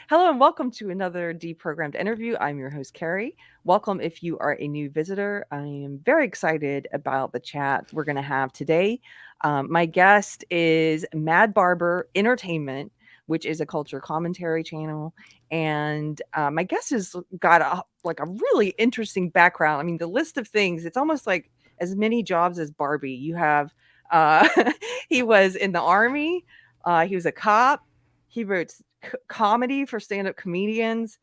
Hello and welcome to another Deprogrammed interview. I'm your host, Keri. Welcome if you are a new visitor. I am very excited about the chat we're going to have today. My guest is MadBarber Entertainment, which is a culture commentary channel. And my guest has got a really interesting background. I mean, the list of things, it's almost like as many jobs as Barbie. You have, uh, he was in the army, he was a cop, he wrote comedy for stand-up comedians.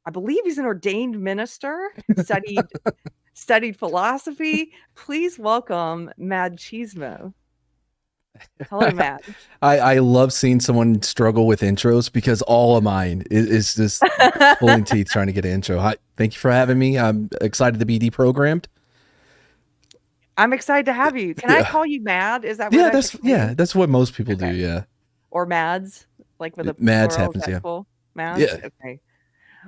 I believe he's an ordained minister, studied philosophy. Please welcome Madchismo. Hello, Matt. I love seeing someone struggle with intros because all of mine is just pulling teeth trying to get an intro. Hi, thank you for having me. I'm excited to be deprogrammed. I'm excited to have you. Can I call you Mad? Is that what that's what most people do. Yeah, or Mads, like with a Mads plural, happens. Yeah, cool? Mads. yeah. Okay.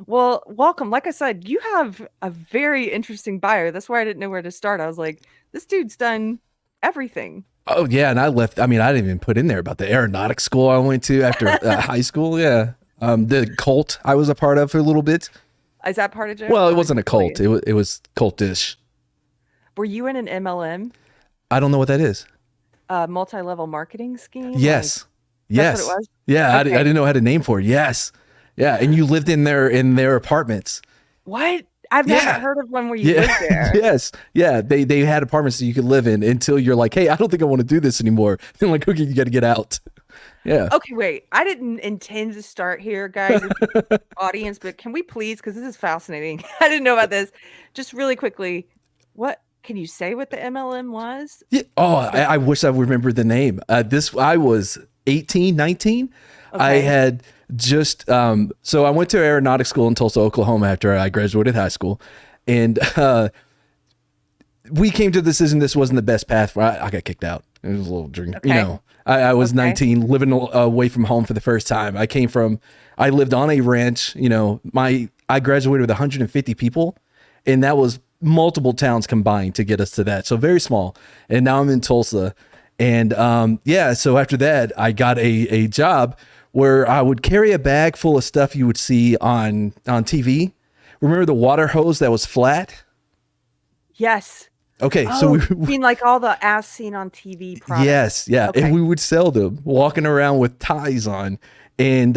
Well, welcome. Like I said, you have a very interesting bio. That's why I didn't know where to start. I was like, this dude's done everything. Oh yeah, and I left. I mean, I didn't even put in there about the aeronautics school I went to after high school. Yeah, the cult I was a part of for a little bit. Is that part of it? Well, it wasn't a cult. It was cultish. Were you in an MLM? I don't know what that is. Multi-level marketing scheme? Yes. That's what it was? Yeah, Okay. I didn't know how to name for it. Yes. Yeah, and you lived in their apartments. What? I've never heard of one where you lived there. Yes. Yeah, they had apartments that you could live in until you're like, "Hey, I don't think I want to do this anymore." Then like, "Okay, you got to get out." Yeah. Okay, wait. I didn't intend to start here, guys, audience, but can we please, because this is fascinating. I didn't know about this. Just really quickly, what can you say what the MLM was? Yeah. Oh, I wish I remembered the name. I was 18, 19. Okay. I had just so I went to aeronautics school in Tulsa, Oklahoma after I graduated high school, and we came to the decision this wasn't the best path. I got kicked out. It was a little drink, Okay. I was 19, living away from home for the first time. I lived on a ranch. I graduated with 150 people, and that was multiple towns combined to get us to that. So very small. And now I'm in Tulsa, and so after that, I got a job where I would carry a bag full of stuff you would see on TV. Remember the water hose that was flat? Yes. Okay, Oh, so you mean like all the as seen on TV products? yes, yeah, Okay. and we would sell them walking around with ties on, and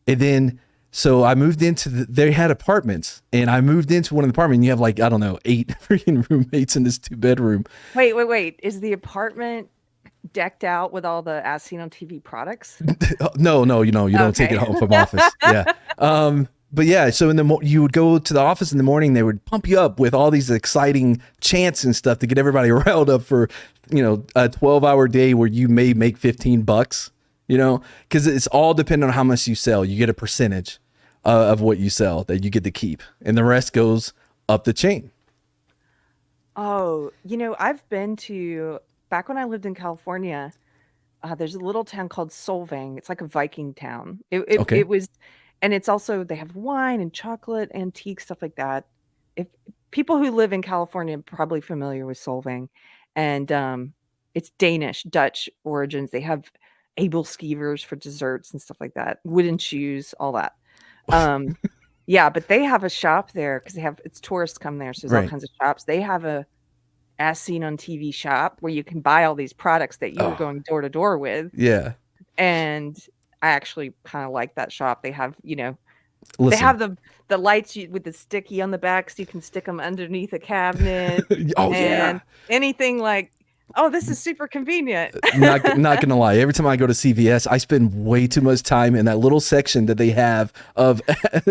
then so I moved into they had apartments, and I moved into one of the apartments. And you have like, I don't know, 8 freaking roommates in this 2-bedroom. Wait. Is the apartment decked out with all the as seen on TV products? No, you don't take it home from office. Yeah. But yeah, so you would go to the office in the morning. They would pump you up with all these exciting chants and stuff to get everybody riled up for, a 12-hour day where you may make $15, because it's all dependent on how much you sell. You get a percentage of what you sell that you get to keep, and the rest goes up the chain. Oh, I've been to, back when I lived in California, there's a little town called Solvang. It's like a Viking town. Okay. It was, and it's also, they have wine and chocolate, antique stuff like that. If people who live in California are probably familiar with Solvang, and it's Danish, Dutch origins. They have able skeevers for desserts and stuff like that, wooden shoes, all that. Yeah, but they have a shop there because it's tourists come there, so there's all Right. kinds of shops. They have a as seen on TV shop where you can buy all these products that you were Oh, going door to door with. yeah. And I actually kind of like that shop. They have, they Listen. have the lights with the sticky on the back, so you can stick them underneath a cabinet. Oh, and anything like, oh, this is super convenient. not gonna lie, every time I go to CVS, I spend way too much time in that little section that they have of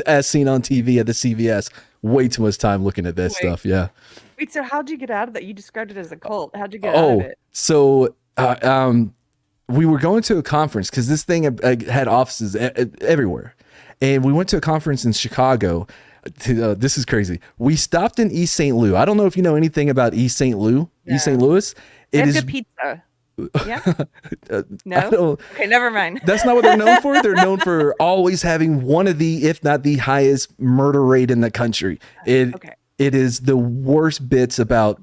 as seen on TV at the CVS. Way too much time looking at that stuff. Yeah. Wait, so how'd you get out of that? You described it as a cult. How'd you get out of it? So we were going to a conference because this thing had offices everywhere, and we went to a conference in Chicago. This is crazy. We stopped in East St. Louis. I don't know if you know anything about East St. Louis. Yeah. East St. Louis. They have good pizza. Yeah. No. Okay, never mind. That's not what they're known for. They're known for always having one of the, if not the highest murder rate in the country. It is the worst bits about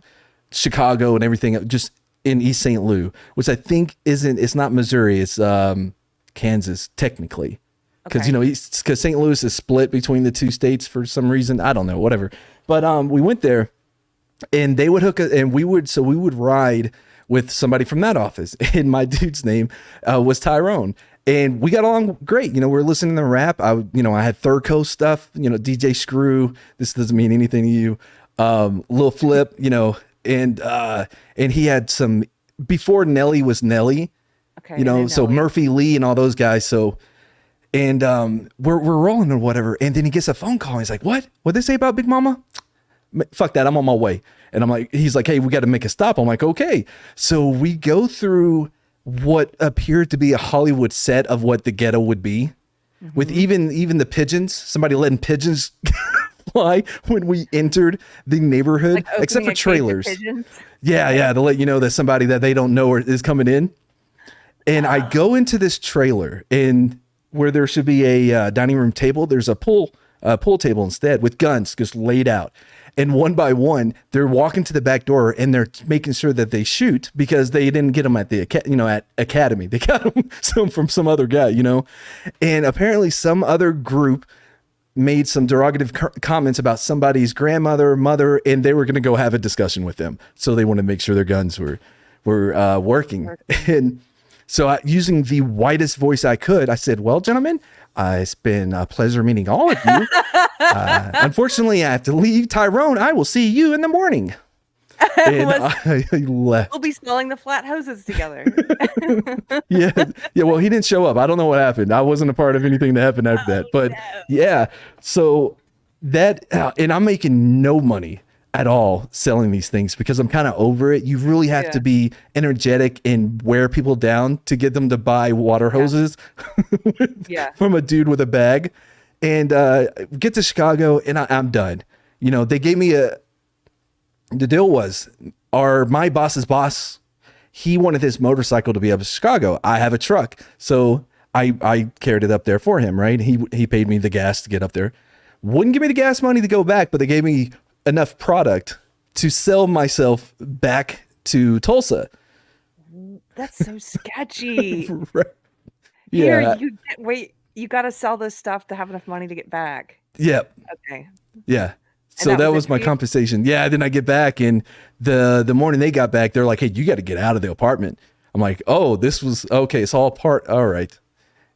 Chicago and everything just in East St. Louis, which I think it's not Missouri. It's Kansas, technically. Because, Okay. because St. Louis is split between the two states for some reason. I don't know, whatever. But we went there and they would and we would ride with somebody from that office. And my dude's name was Tyrone. And we got along great. We're listening to rap. I had Third Coast stuff, DJ Screw. This doesn't mean anything to you. Lil Flip, and he had some before Nelly was Nelly, Okay. I know so Nelly. Murphy Lee and all those guys. So, and we're rolling or whatever. And then he gets a phone call. He's like, "What? What'd they say about Big Mama?" Fuck that. I'm on my way. And I'm like, he's like, "Hey, we got to make a stop." I'm like, "Okay." So we go through what appeared to be a Hollywood set of what the ghetto would be, with even the pigeons. Somebody letting pigeons fly when we entered the neighborhood, Like except opening for a cage of trailers. pigeons. Yeah, to let you know that somebody that they don't know is coming in. And I go into this trailer, and where there should be a dining room table, there's a pool table instead with guns just laid out. And one by one, they're walking to the back door and they're making sure that they shoot because they didn't get them at the at Academy. They got them from some other guy, And apparently, some other group made some derogative comments about somebody's grandmother, mother, and they were going to go have a discussion with them. So they wanted to make sure their guns were working. And so using the whitest voice I could, I said, "Well, gentlemen, it's been a pleasure meeting all of you. Unfortunately, I have to leave. Tyrone, I will see you in the morning." And I left. We'll be smelling the flat hoses together. Yeah. Well, he didn't show up. I don't know what happened. I wasn't a part of anything that happened after that. But no. yeah, so that, and I'm making no money at all selling these things because I'm kind of over it. You really have to be energetic and wear people down to get them to buy water hoses from a dude with a bag. And get to Chicago and I'm done. They gave me the deal was my boss's boss, he wanted his motorcycle to be up to Chicago. I have a truck. So I carried it up there for him, right? He paid me the gas to get up there. Wouldn't give me the gas money to go back, but they gave me enough product to sell myself back to Tulsa. That's so sketchy. Right. Here, you got to sell this stuff to have enough money to get back. Yep. Okay. Yeah. So that was my compensation. Yeah. Then I get back, and the morning they got back, they're like, "Hey, you got to get out of the apartment." I'm like, "Oh, this was okay. It's all part. All right."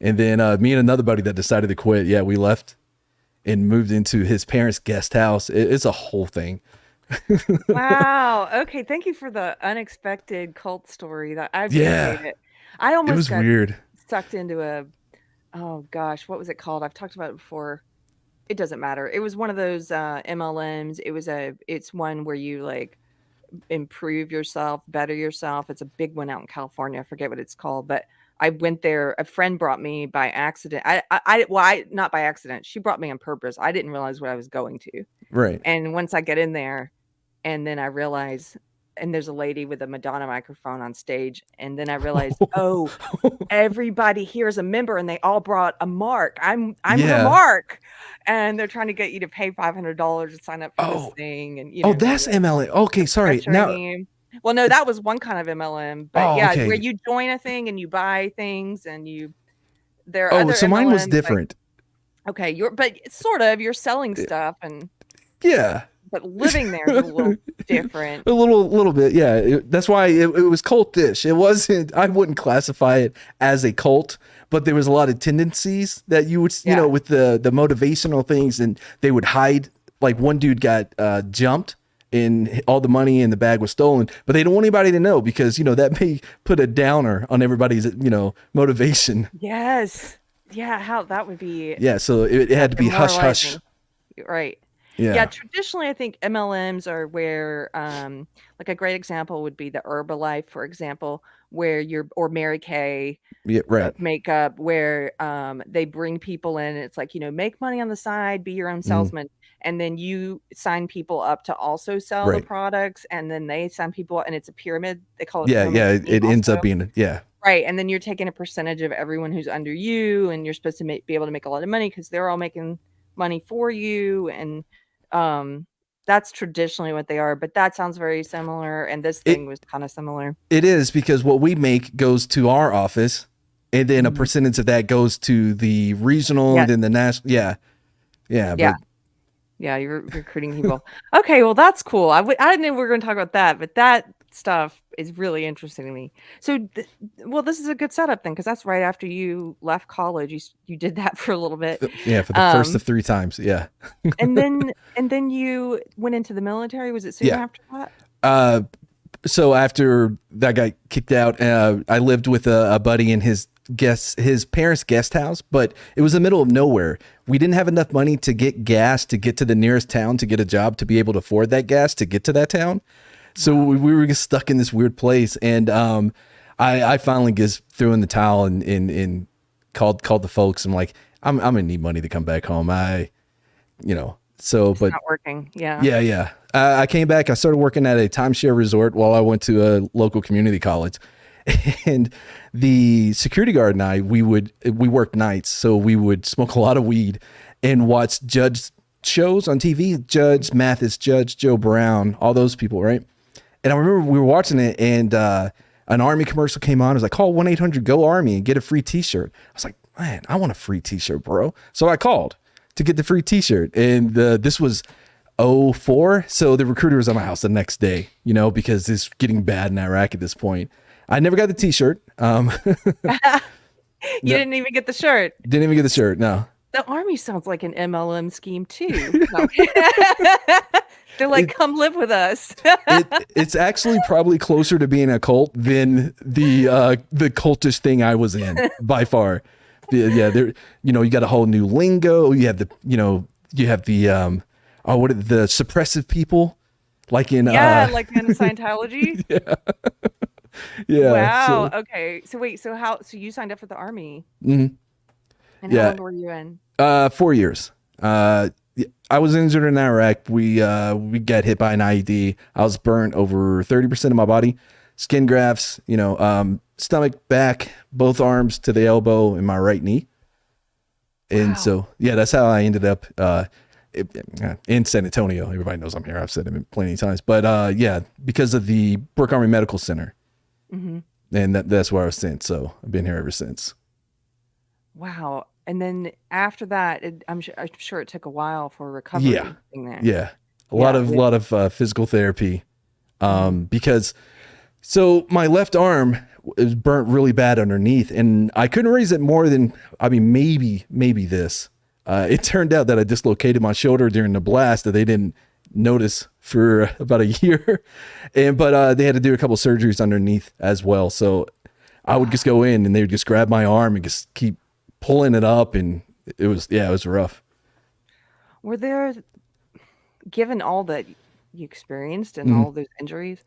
And then me and another buddy that decided to quit. Yeah, we left and moved into his parents' guest house. It's a whole thing. Wow. Okay. Thank you for the unexpected cult story. That I appreciate it. I almost It was got weird. sucked into oh gosh, what was it called? I've talked about it before. It doesn't matter. It was one of those MLMs. It's one where you like improve yourself, better yourself. It's a big one out in California. I forget what it's called, but I went there. A friend brought me by accident. Not by accident. She brought me on purpose. I didn't realize what I was going to. Right. And once I get in there, and then I realize, and there's a lady with a Madonna microphone on stage, and then I realized, oh, everybody here is a member, and they all brought a mark. I'm her mark, and they're trying to get you to pay $500 to sign up for this thing, and that's MLM. Okay, sorry. Now, well, no, that was one kind of MLM, but where you join a thing and you buy things, and there are other so MLMs, mine was different. Okay, but sort of you're selling stuff, and but living there is a little different. A little bit, yeah. That's why it was cultish. It wasn't. I wouldn't classify it as a cult, but there was a lot of tendencies that you would, with the motivational things, and they would hide. Like one dude got jumped, and all the money in the bag was stolen, but they don't want anybody to know because that may put a downer on everybody's motivation. Yes, yeah. How that would be. Yeah, so it had to be hush hush. Right. Yeah, traditionally, I think MLMs are where, like a great example would be the Herbalife, for example, where or Mary Kay makeup, where they bring people in. And it's like, make money on the side, be your own salesman, and then you sign people up to also sell the products, and then they sign people, and it's a pyramid. They call it pyramid. It ends up being right, and then you're taking a percentage of everyone who's under you, and you're supposed to be able to make a lot of money because they're all making money for you, and that's traditionally what they are, but that sounds very similar, and this thing was kind of similar. It is, because what we make goes to our office, and then a Mhm. percentage of that goes to the regional Yeah. and then the national. Yeah, yeah, Yeah. but Yeah, you're recruiting people. Okay, well, that's cool. I didn't know we were gonna talk about that, but that stuff is really interesting to me. So, well, this is a good setup then, because that's right after you left college. You did that for a little bit, yeah, for the first um, of 3 times. Yeah, and then you went into the military. Was it soon yeah. after that? Uh, so after that got kicked out, I lived with a buddy in his parents' guest house, but it was the middle of nowhere. We didn't have enough money to get gas to get to the nearest town to get a job to be able to afford that gas to get to that town. So Wow. we were just stuck in this weird place, and I finally just threw in the towel and called the folks. I'm like, I'm gonna need money to come back home. It's But not working. Yeah. yeah, yeah. I came back. I started working at a timeshare resort while I went to a local community college, and the security guard and I we worked nights, so we would smoke a lot of weed and watch judge shows on TV. Judge Mathis, Judge Joe Brown, all those people, right? And I remember we were watching it, and an Army commercial came on. It was like, call 1-800-GO-ARMY and get a free T-shirt. I was like, man, I want a free T-shirt, bro. So I called to get the free T-shirt, and this was '04. So the recruiter was at my house the next day, because it's getting bad in Iraq at this point. I never got the T-shirt. You No, didn't even get the shirt. didn't even get the shirt. No, The army sounds like an MLM scheme too. No. They're like, it, "Come live with us." it's actually probably closer to being a cult than the cultish thing I was in by far. Yeah, there. You got a whole new lingo. You have the what are the suppressive people, like in Yeah, like in Scientology? yeah. Wow, So okay. So wait, so you signed up for the army, mhm, and how yeah, long were you in? 4 years. I was injured in Iraq. We got hit by an I.E.D. I was burnt over 30% of my body, skin grafts. Stomach, back, both arms to the elbow, and my right knee. And Wow. so, yeah, that's how I ended up in San Antonio. Everybody knows I'm here. I've said it plenty of times. But yeah, because of the Brooke Army Medical Center, Mhm. and that's where I was sent. So I've been here ever since. Wow. And then after that, I'm sure it took a while for Yeah, recovery in there. yeah, a lot Yeah, of yeah. lot of physical therapy. Mhm. Because so my left arm is burnt really bad underneath, and I couldn't raise it more than, I mean, maybe this. It turned out that I dislocated my shoulder during the blast that they didn't notice for about a year, but they had to do a couple surgeries underneath as well. So I would just go in and they would just grab my arm and just keep pulling it up, and it was rough. Were there, given all that you experienced and Mhm. all those injuries,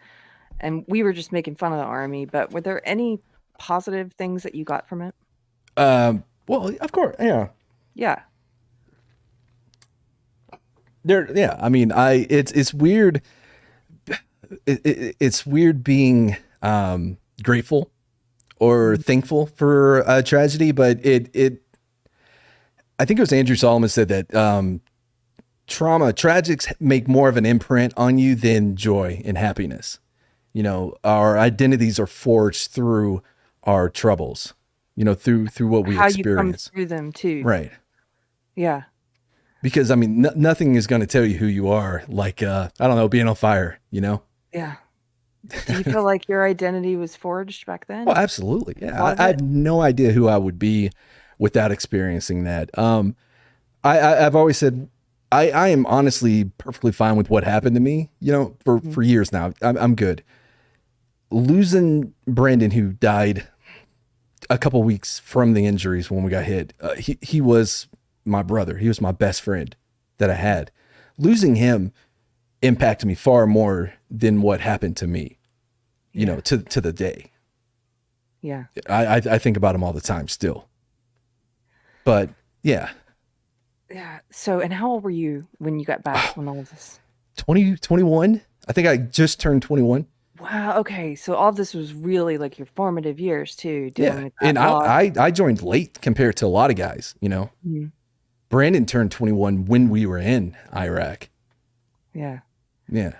and we were just making fun of the army, but were there any positive things that you got from it? Well, of course, yeah. Yeah. Yeah. I mean, it's weird. It's weird being grateful or Mhm. thankful for a tragedy, but I think it was Andrew Solomon said that tragics make more of an imprint on you than joy and happiness. Our identities are forged through our troubles, through what we How you come experience. through them too. Right. Yeah. Because I mean, nothing is going to tell you who you are. Like, I don't know, being on fire. Yeah. Do you feel like your identity was forged back Oh, then? absolutely. A lot Yeah. of I it? had no idea who I would be without experiencing that. I've always said I am honestly perfectly fine with what happened to me, Mhm. for years now. I'm good. Losing Brandon, who died a couple weeks from the injuries when we got hit, he was my brother. He was my best friend that I had. Losing him impacted me far more than what happened to me, Yeah. to the day. Yeah. I think about him all the time still. But yeah, Yeah. So, and how old were you when you got back when all of this? 2021. I think I just turned 21. Wow. Okay. So all of this was really like your formative years too, Yeah. dealing with And that loss. I joined late compared to a lot of guys. Mhm. Brandon turned 21 when we were in Iraq. Yeah. Yeah.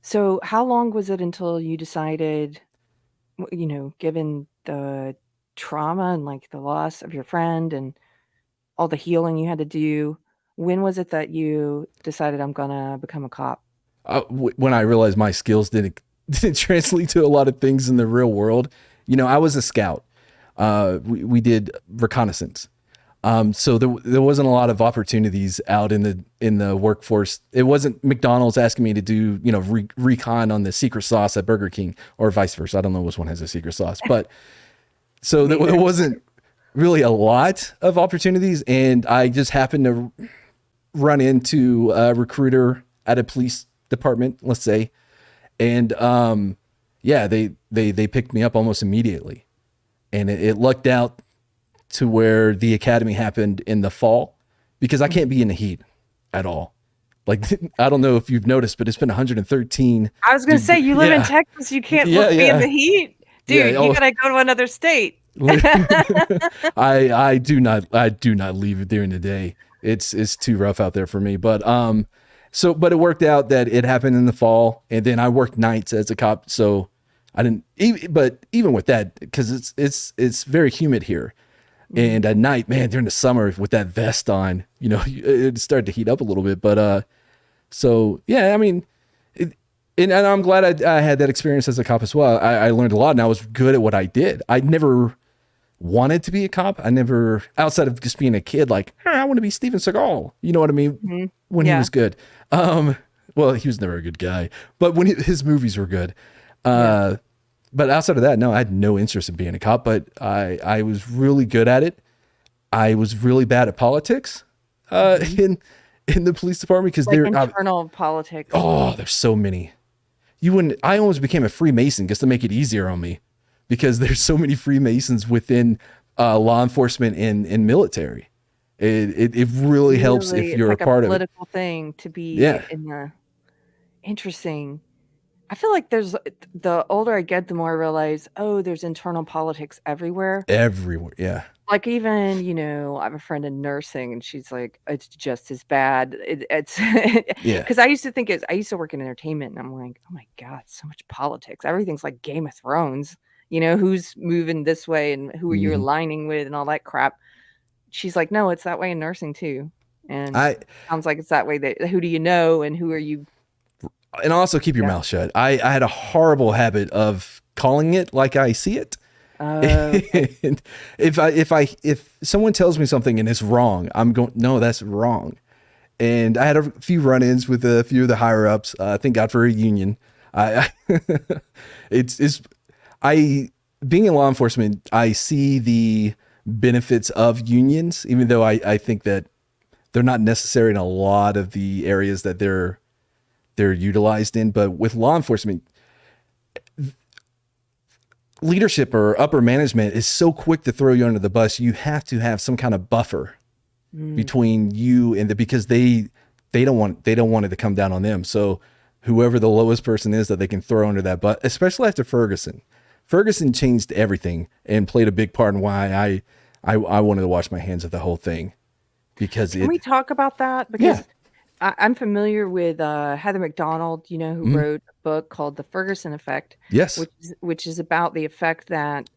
So how long was it until you decided, given the trauma and like the loss of your friend and all the healing you had to do, when was it that you decided I'm gonna become a cop? When I realized my skills didn't translate to a lot of things in the real world. You know, I was a scout. We did reconnaissance. So there wasn't a lot of opportunities out in the workforce. It wasn't McDonald's asking me to do, you know, recon on the secret sauce at Burger King or vice versa. I don't know which one has a secret sauce, but so there wasn't really a lot of opportunities. And I just happened to run into a recruiter at a police department, let's say. And, yeah, they picked me up almost immediately, and it lucked out to where the academy happened in the fall, because I can't be in the heat at all. Like, I don't know if you've noticed, but it's been 113. I was going to say, you live in Texas. You can't be in the heat. Dude, you got to go to another state. I do not leave during the day. It's too rough out there for me. But, but it worked out that it happened in the fall, and then I worked nights as a cop. So I didn't, but even with that, because it's very humid here. And at night, man, during the summer with that vest on, you know, it started to heat up a little bit. But so yeah, I mean, and I'm glad I had that experience as a cop as well. I learned a lot, and I was good at what I did. I never wanted to be a cop. I never, outside of just being a kid, like, hey, I want to be Steven Seagal. You know what I mean? When he was good. Well, he was never a good guy, but when his movies were good. But outside of that, no, I had no interest in being a cop, but I was really good at it. I was really bad at politics in the police department, because like they're internal politics. Oh, there's so many. I almost became a Freemason just to make it easier on me, because there's so many Freemasons within law enforcement and military. It really helps if you're like a part of it. Political thing to be in the interesting. I feel like the older I get, the more I realize, there's internal politics everywhere. Everywhere, yeah. Like, even, you know, I have a friend in nursing, and she's like, it's just as bad. It's Yeah. because I used to work in entertainment, and I'm like, oh my God, so much politics. Everything's like Game of Thrones, you know, who's moving this way and who are you aligning with and all that crap. She's like, no, it's that way in nursing too. And sounds like it's that way. Who do you know and who are you? And also keep your mouth shut. I had a horrible habit of calling it like I see it. And if someone tells me something and it's wrong, I'm going, no, that's wrong. And I had a few run-ins with a few of the higher ups. Thank God for a union. Being in law enforcement, I see the benefits of unions, even though I think that they're not necessary in a lot of the areas that they're utilized in. But with law enforcement, leadership or upper management is so quick to throw you under the bus. You have to have some kind of buffer between you and because they don't want it to come down on them. So whoever the lowest person is that they can throw under that bus, especially after Ferguson changed everything and played a big part in why I wanted to wash my hands of the whole thing. Because Can we talk about that? Because I'm familiar with Heather McDonald, you know, who wrote a book called The Ferguson Effect. Yes. Which is about the effect that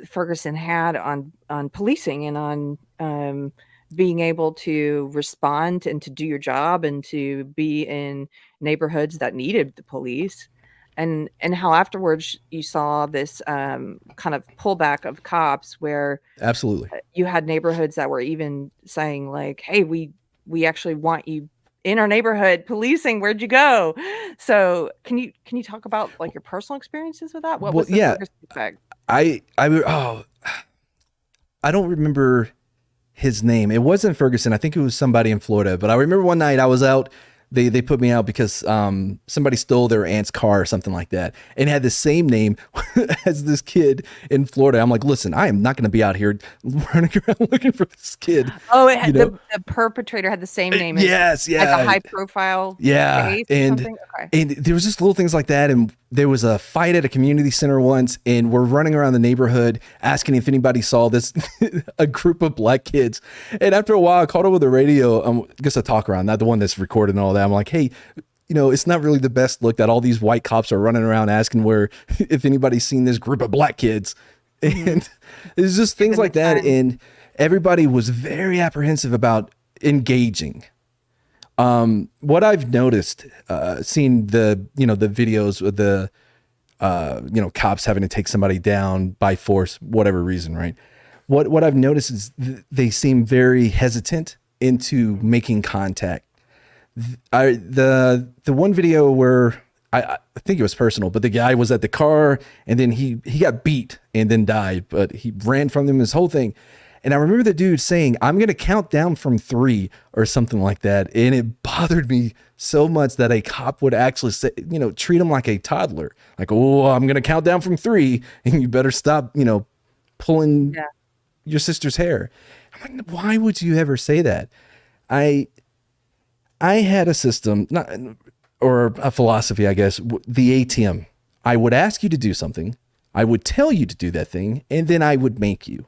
Ferguson had on policing and on being able to respond and to do your job and to be in neighborhoods that needed the police. And how afterwards you saw this kind of pullback of cops where absolutely you had neighborhoods that were even saying like, hey, we actually want you in our neighborhood policing. Where'd you go? So can you talk about like your personal experiences with that? What was the Ferguson effect? I don't remember his name. It wasn't Ferguson. I think it was somebody in Florida, but I remember one night I was out. They put me out because somebody stole their aunt's car or something like that, and had the same name as this kid in Florida. I'm like, listen, I am not going to be out here running around looking for this kid. Oh, it had, the perpetrator had the same name. Yes, yeah, like a high profile. Yeah, and there was just little things like that. And there was a fight at a community center once, and we're running around the neighborhood asking if anybody saw this a group of black kids. And after a while, I called over the radio, just a talk around, not the one that's recorded and all that. I'm like, hey, you know, it's not really the best look that all these white cops are running around asking if anybody's seen this group of black kids. Mhm. And it's just Give things them the like that. time. And everybody was very apprehensive about engaging. What I've noticed, seeing the videos with the, cops having to take somebody down by force, whatever reason, right? What I've noticed is they seem very hesitant into making contact. The one video where I think it was personal, but the guy was at the car and then he got beat and then died, but he ran from them, this whole thing. And I remember the dude saying, "I'm going to count down from 3," or something like that. And it bothered me so much that a cop would actually say, treat him like a toddler. Like, "Oh, I'm going to count down from 3 and you better stop, pulling Yeah. your sister's hair." I'm like, why would you ever say that? I had a system, not, or a philosophy, I guess, the ATM. I would ask you to do something, I would tell you to do that thing, and then I would make you.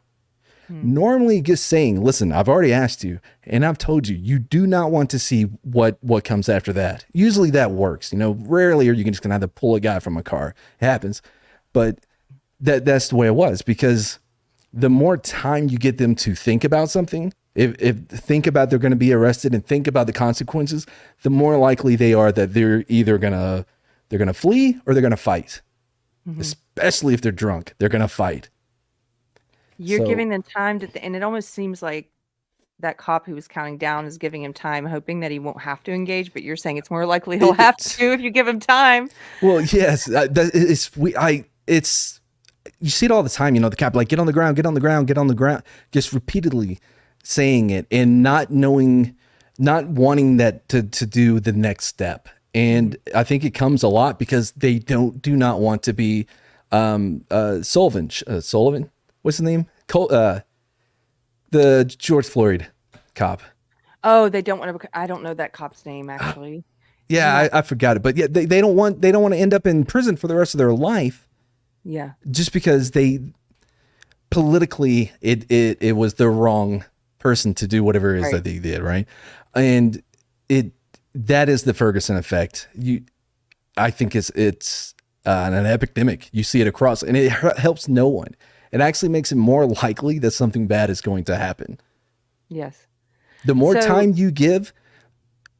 Hmm. Normally, just saying, "Listen, I've already asked you, and I've told you, you do not want to see what comes after that." Usually that works. Rarely are you just gonna have to pull a guy from a car. It happens, but that's the way it was, because the more time you get them to think about something, if think about they're going to be arrested and think about the consequences, the more likely they are that they're either they're gonna flee or they're gonna fight. Mhm. Especially if they're drunk, they're gonna fight. You're So giving them time to and it almost seems like that cop who was counting down is giving him time, hoping that he won't have to engage, but you're saying it's more likely he'll have it's to if you give him time. well, yes, it's you see it all the time. The cop like, "Get on the ground, get on the ground, get on the ground," just repeatedly saying it and not knowing, not wanting that to do the next step. And I think it comes a lot because they do not want to be Sullivan, what's his name? The George Floyd cop. Oh, they don't want to. I don't know that cop's name actually. Do you Yeah, know? I forgot it, but yeah, they don't want to end up in prison for the rest of their life Yeah. just because they politically it was the wrong person to do whatever it is Right. that they did, right? And it that is the Ferguson effect. I think it's an epidemic. You see it across, and it helps no one. It actually makes it more likely that something bad is going to happen. Yes. The more So time you give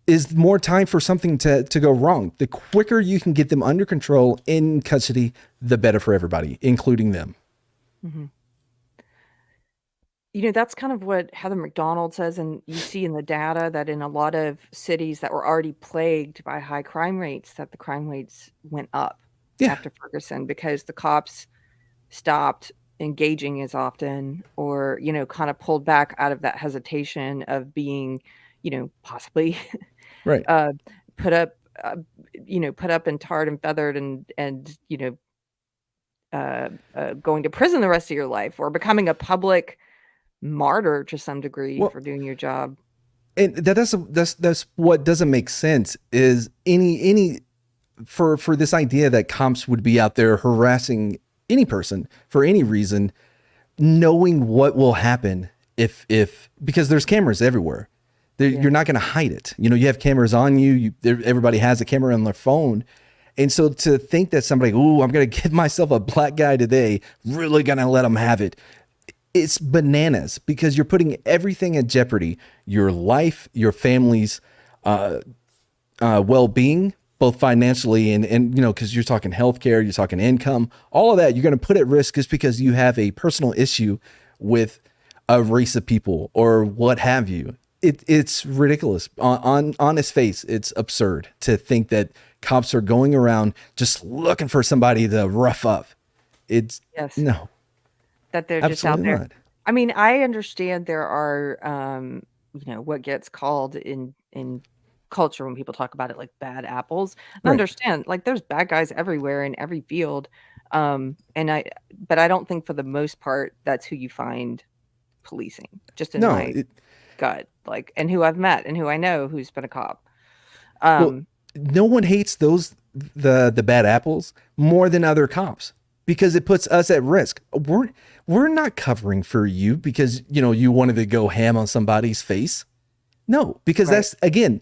is more time for something to go wrong. The quicker you can get them under control in custody, the better for everybody, including them. mhm. That's kind of what Heather McDonald says, and you see in the data that in a lot of cities that were already plagued by high crime rates, that the crime rates went up Yeah, after Ferguson because the cops stopped engaging as often or, kind of pulled back out of that hesitation of being, possibly right. uh, put up, put up and tarred and feathered and, going to prison the rest of your life or becoming a public martyr to some degree Well, for doing your job. and that's what doesn't make sense is any for this idea that cops would be out there harassing any person for any reason, knowing what will happen if because there's cameras everywhere. You're Yeah. not going to hide it. You have cameras on you. Everybody has a camera on their phone. And so to think that somebody, "Ooh, I'm going to give myself a black guy today, really going to let them have it," it's bananas because you're putting everything in jeopardy: your life, your family's well-being, both financially and because you're talking healthcare, you're talking income, all of that you're going to put at risk just because you have a personal issue with a race of people or what have you. It's ridiculous on its face. It's absurd to think that cops are going around just looking for somebody to rough up. It's Yes. no, That they're just out absolutely there. not. I mean, I understand there are, what gets called in culture when people talk about it like bad apples. I Right. understand, like there's bad guys everywhere in every field. And but I don't think for the most part that's who you find policing, just in No, my gut, like, and who I've met and who I know who's been a cop. well, Um, no one hates the bad apples more than other cops because it puts us at risk. We're not covering for you because you wanted to go ham on somebody's face. No, because right. that's again,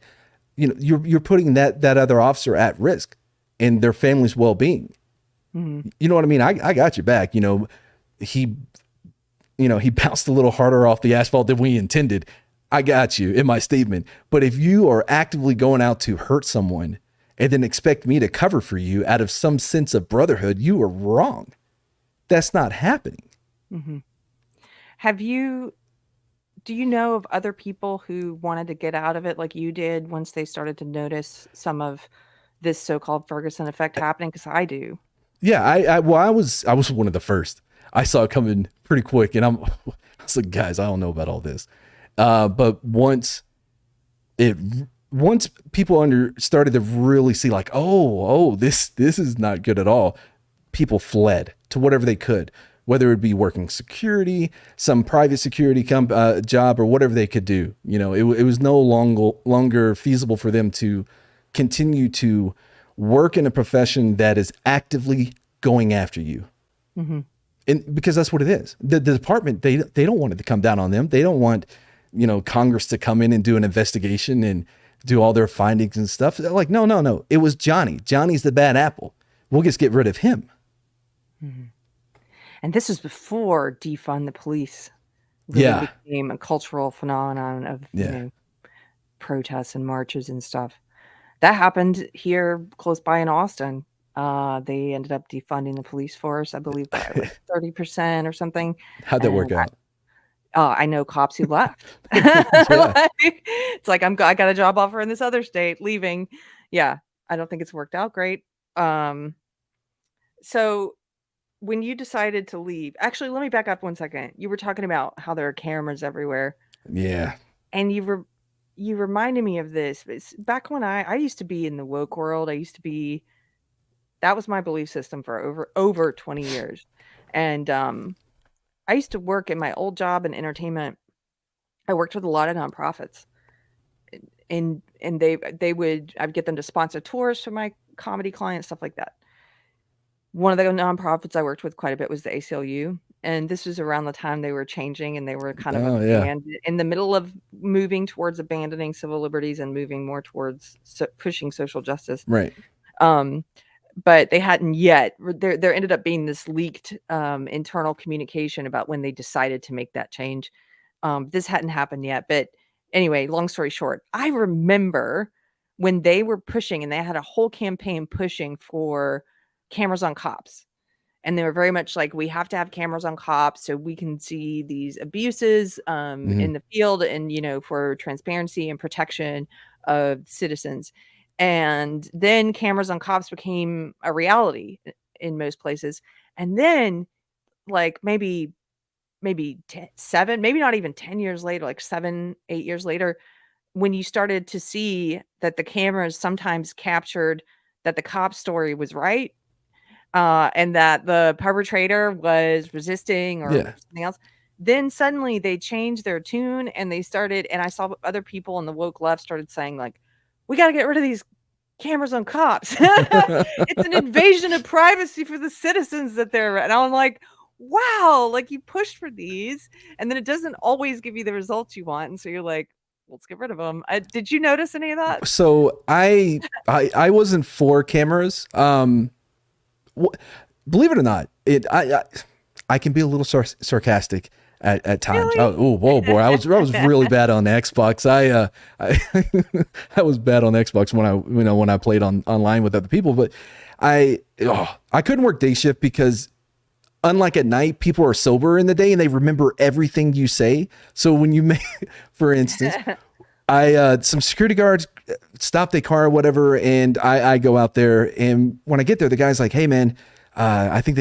you're putting that other officer at risk and their family's well-being. Mhm. You know what I mean? I got your back. he, he bounced a little harder off the asphalt than we intended. I got you in my statement. But if you are actively going out to hurt someone and then expect me to cover for you out of some sense of brotherhood, you are wrong. That's not happening. Mm-hmm. Do you know of other people who wanted to get out of it like you did once they started to notice some of this so-called Ferguson effect happening? Because I do. Yeah, I was one of the first. I saw it coming pretty quick, and I was like, guys, I don't know about all this. But it once people started to really see like, this is not good at all. People fled to whatever they could, whether it be working security, some private security job, or whatever they could do. It was no longer feasible for them to continue to work in a profession that is actively going after you. Mm-hmm. And because that's what it is. The department, they don't want it to come down on them. They don't want, Congress to come in and do an investigation and do all their findings and stuff. They're like, no. It was Johnny. Johnny's the bad apple. We'll just get rid of him. Mm-hmm. And this was before defund the police really became a cultural phenomenon of, protests and marches and stuff. That happened here close by in Austin. They ended up defunding the police force, I believe, by like 30% or something. How'd that work out? I know cops who left. It's like, I got a job offer in this other state, leaving. Yeah, I don't think it's worked out great. So when you decided to leave, actually, let me back up 1 second. You were talking about how there are cameras everywhere. Yeah. And you reminded me of this. Back when I used to be in the woke world, that was my belief system for over 20 years. And I used to work in my old job in entertainment. I worked with a lot of nonprofits. And I'd get them to sponsor tours for my comedy clients, stuff like that. One of the nonprofits I worked with quite a bit was the ACLU. And this was around the time they were changing, and they were kind of in the middle of moving towards abandoning civil liberties and moving more towards pushing social justice. Right. But they hadn't yet. There ended up being this leaked internal communication about when they decided to make that change. This hadn't happened yet. But anyway, long story short, I remember when they were pushing, and they had a whole campaign pushing for cameras on cops. And they were very much like, we have to have cameras on cops so we can see these abuses in the field, and, for transparency and protection of citizens. And then cameras on cops became a reality in most places. And then like maybe 7, maybe not even 10 years later, like 7, 8 years later, when you started to see that the cameras sometimes captured that the cop story was right, and that the perpetrator was resisting or something else, then suddenly they changed their tune, and they started, and I saw other people on the woke left started saying like, we got to get rid of these cameras on cops. It's an invasion of privacy for the citizens that they're, and I'm like, wow, like you pushed for these, and then it doesn't always give you the results you want. And so you're like, let's get rid of them. Did you notice any of that? So I wasn't for cameras. Believe it or not, I can be a little sarcastic at times. Really? Whoa, boy! I was really bad on Xbox. I was bad on Xbox when I played online with other people. But I couldn't work day shift because, unlike at night, people are sober in the day and they remember everything you say. So when you make, for instance, some security guards stop their car or whatever, and I go out there, and when I get there, the guy's like, "Hey man, I think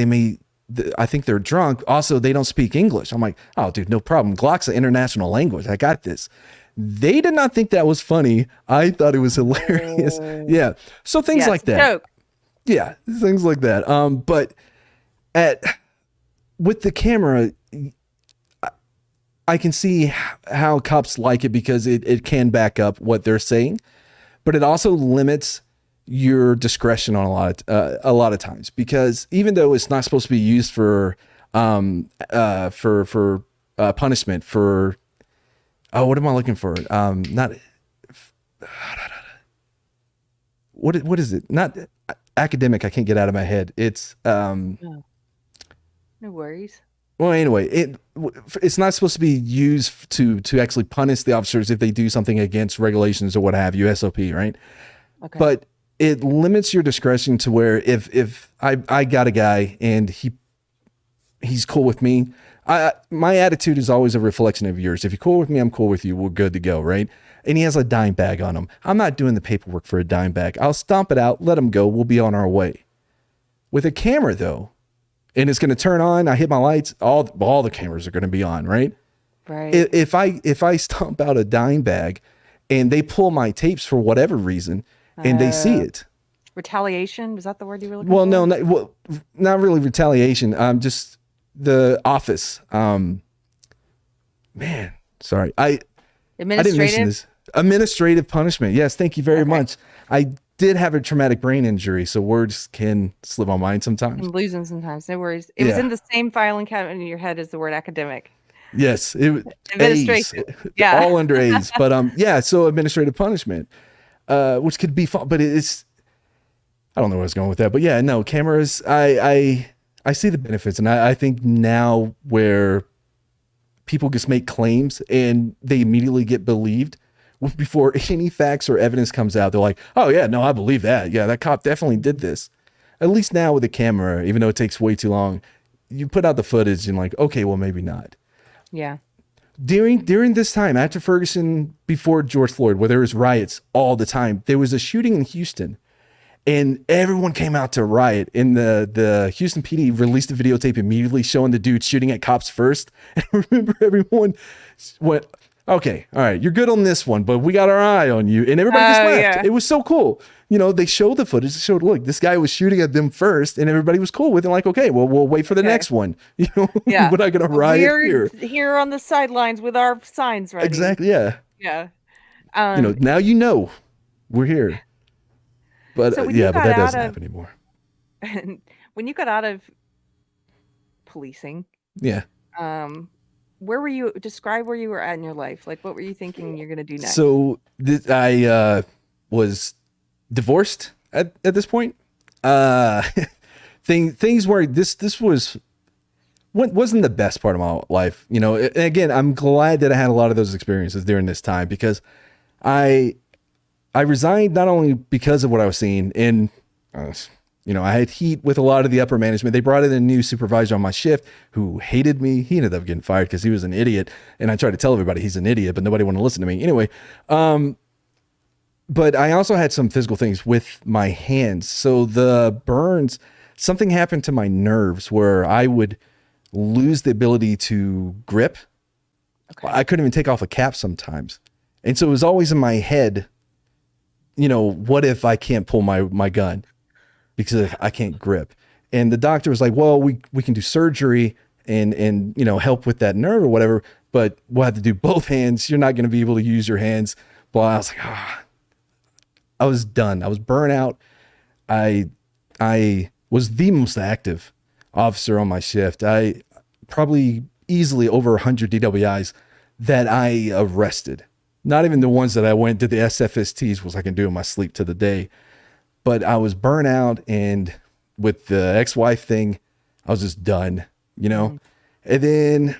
they're drunk. Also, they don't speak English." I'm like, "Oh dude, no problem. Glock's an international language. I got this." They did not think that was funny. I thought it was hilarious. Yeah. So things like that. Joke. Yeah, things like that. But with the camera, I can see how cops like it because it can back up what they're saying, but it also limits your discretion on a lot of times, because even though it's not supposed to be used for punishment for, what am I looking for? Not what is it? Not academic. I can't get out of my head. It's No worries. well, anyway, it's not supposed to be used to actually punish the officers if they do something against regulations or what have you, SOP, right? Okay. But it limits your discretion to where if I got a guy and he's cool with me, my attitude is always a reflection of yours. If you're cool with me, I'm cool with you. We're good to go, right? And he has a dime bag on him. I'm not doing the paperwork for a dime bag. I'll stomp it out, let him go. We'll be on our way. With a camera though, and it's going to turn on. I hit my lights. All the cameras are going to be on, right? Right. If I stomp out a dime bag, and they pull my tapes for whatever reason, and they see it. Retaliation, was that the word you were looking Well, for? no, not really retaliation. Just the office. Man, sorry, I didn't mention Administrative. this. Administrative punishment. Yes, thank you very much. I did have a traumatic brain injury, so words can slip my mind sometimes. I'm losing sometimes. No worries. It was Yeah. in the same filing cabinet in your head as the word academic. Yes, A's, Administration. Yeah. all under A's. But yeah. So administrative punishment, which could be fun, but it's I don't know where I was going with that. But yeah, no cameras. I see the benefits, and I think now where people just make claims and they immediately get believed before any facts or evidence comes out. They're like, oh yeah, no, I believe that. Yeah, that cop definitely did this. At least now with the camera, even though it takes way too long, you put out the footage and like, okay, well maybe not. Yeah. During this time after Ferguson, before George Floyd, where there was riots all the time, there was a shooting in Houston, and everyone came out to riot. And the Houston PD released a videotape immediately showing the dude shooting at cops first. And I remember everyone went, okay, all right, you're good on this one, but we got our eye on you. And everybody just laughed. Yeah. It was so cool. You know, they showed the footage. They showed, look, this guy was shooting at them first, and everybody was cool with it. Like, okay, well, we'll wait for the next one. You know, Yeah. we're not going to riot We're here. here on the sidelines with our signs ready. Exactly. Yeah. Yeah. You know, now you know we're here. But So when yeah, you but got that out doesn't of happen anymore. when you got out of policing, Yeah. where were you? Describe where you were at in your life. Like, what were you thinking you're gonna do next? So I was divorced at this point. Uh, things were this was wasn't the best part of my life. You know, and again, I'm glad that I had a lot of those experiences during this time because I resigned not only because of what I was seeing in, you know, I had heat with a lot of the upper management. They brought in a new supervisor on my shift who hated me. He ended up getting fired because he was an idiot. And I tried to tell everybody he's an idiot, but nobody wanted to listen to me. Anyway, but I also had some physical things with my hands. So the burns, something happened to my nerves where I would lose the ability to grip. Okay. I couldn't even take off a cap sometimes. And so it was always in my head, you know, what if I can't pull my gun because I can't grip? And the doctor was like, well, we can do surgery and, you know, help with that nerve or whatever, but we'll have to do both hands. You're not going to be able to use your hands. But I was like, I was done. I was burnt out. I was the most active officer on my shift. I probably easily over 100 DWIs that I arrested. Not even the ones that I went to the SFSTs was I can do in my sleep to the day. But I was burnt out, and with the ex-wife thing, I was just done, you know? And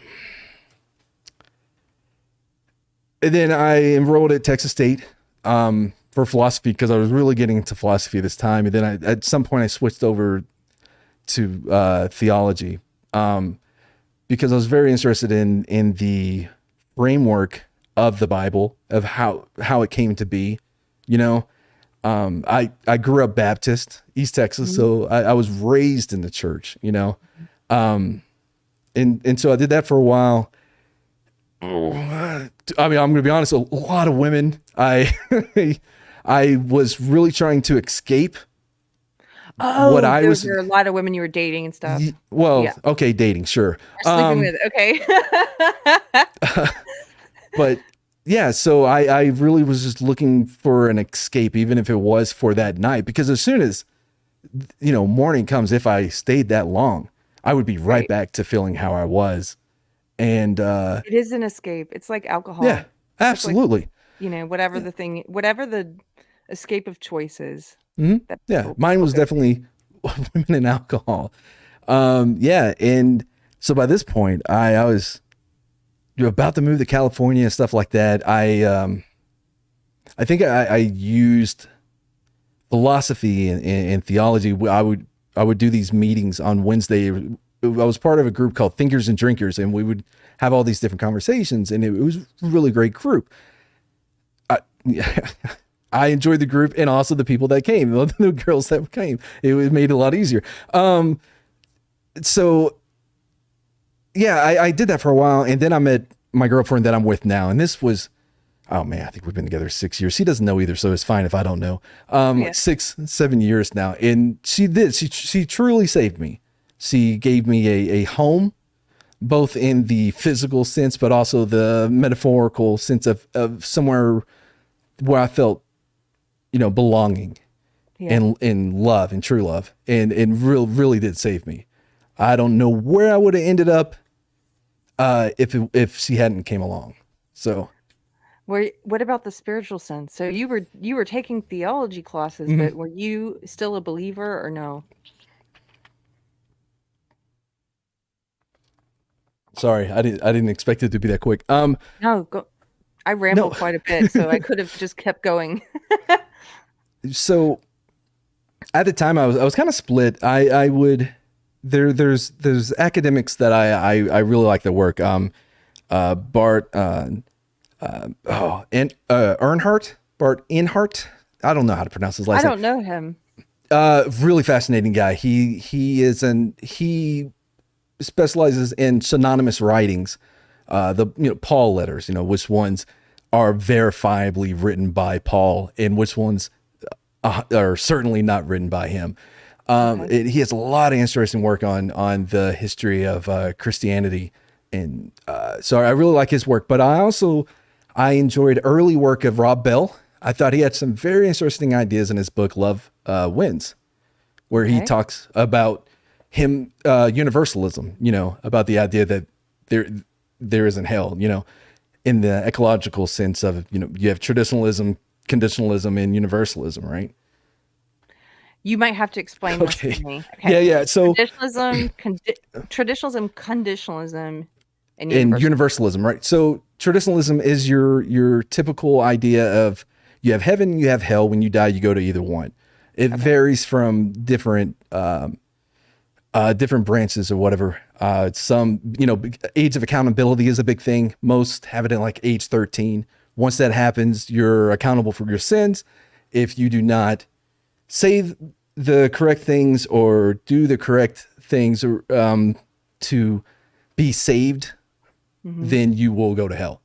then I enrolled at Texas State for philosophy because I was really getting into philosophy this time. And then at some point I switched over to theology because I was very interested in the framework of the Bible, of how it came to be, you know. I grew up Baptist, East Texas, so I was raised in the church, you know. And so I did that for a while. I mean, I'm going to be honest, a lot of women. I was really trying to escape what I was. There were a lot of women you were dating and stuff. Well, Yeah. okay, dating, sure. Or sleeping with. Okay. But yeah, so I really was just looking for an escape, even if it was for that night, because as soon as, you know, morning comes, if I stayed that long, I would be right back to feeling how I was. And it is an escape. It's like alcohol. yeah, absolutely. You know, whatever the escape of choice is. that Yeah, people- mine was okay. definitely women and alcohol. Yeah, and So by this point, I was about to move to California and stuff like that. I think I used philosophy and theology. I would do these meetings on Wednesday. I was part of a group called Thinkers and Drinkers, and we would have all these different conversations, and it was a really great group. I, I enjoyed the group and also the people that came, the girls that came. It made it a lot easier. So yeah, I did that for a while, and then I met my girlfriend that I'm with now, and this was, oh man, I think we've been together 6 years. She doesn't know either, so it's fine if I don't know. Yeah. Like 6-7 years now, and she did. She truly saved me. She gave me a home, both in the physical sense, but also the metaphorical sense of somewhere where I felt, belonging Yeah. and in love and true love, and really did save me. I don't know where I would have ended up if she hadn't came along. So What about the spiritual sense? So you were taking theology classes, mhm. but were you still a believer or no? Sorry, I didn't expect it to be that quick. No, go. I ramble No. quite a bit, so I could have just kept going. So at the time I was kind of split. I would there's academics that I really like their work. Bart and Earnhardt, Bart Earnhardt. I don't know how to pronounce his I last name. don't know him. Really fascinating guy. He specializes in synonymous writings. The Paul letters. Which ones are verifiably written by Paul and which ones are certainly not written by him. Okay. He has a lot of interesting work on the history of Christianity, and so I really like his work. But I enjoyed early work of Rob Bell. I thought he had some very interesting ideas in his book Love Wins, where he Okay. talks about him universalism. About the idea that there isn't hell. In the ecological sense of you have traditionalism, conditionalism, and universalism, right? You might have to explain this to Okay. me. Yeah, Okay. yeah. So Traditionalism, conditionalism, and in universal. universalism, right? So traditionalism is your typical idea of you have heaven, you have hell. When you die, you go to either one. It Okay. varies from different branches or whatever. Some, age of accountability is a big thing. Most have it at like age 13. Once that happens, you're accountable for your sins. If you do not say the correct things or do the correct things to be saved, Mm-hmm. then you will go to hell.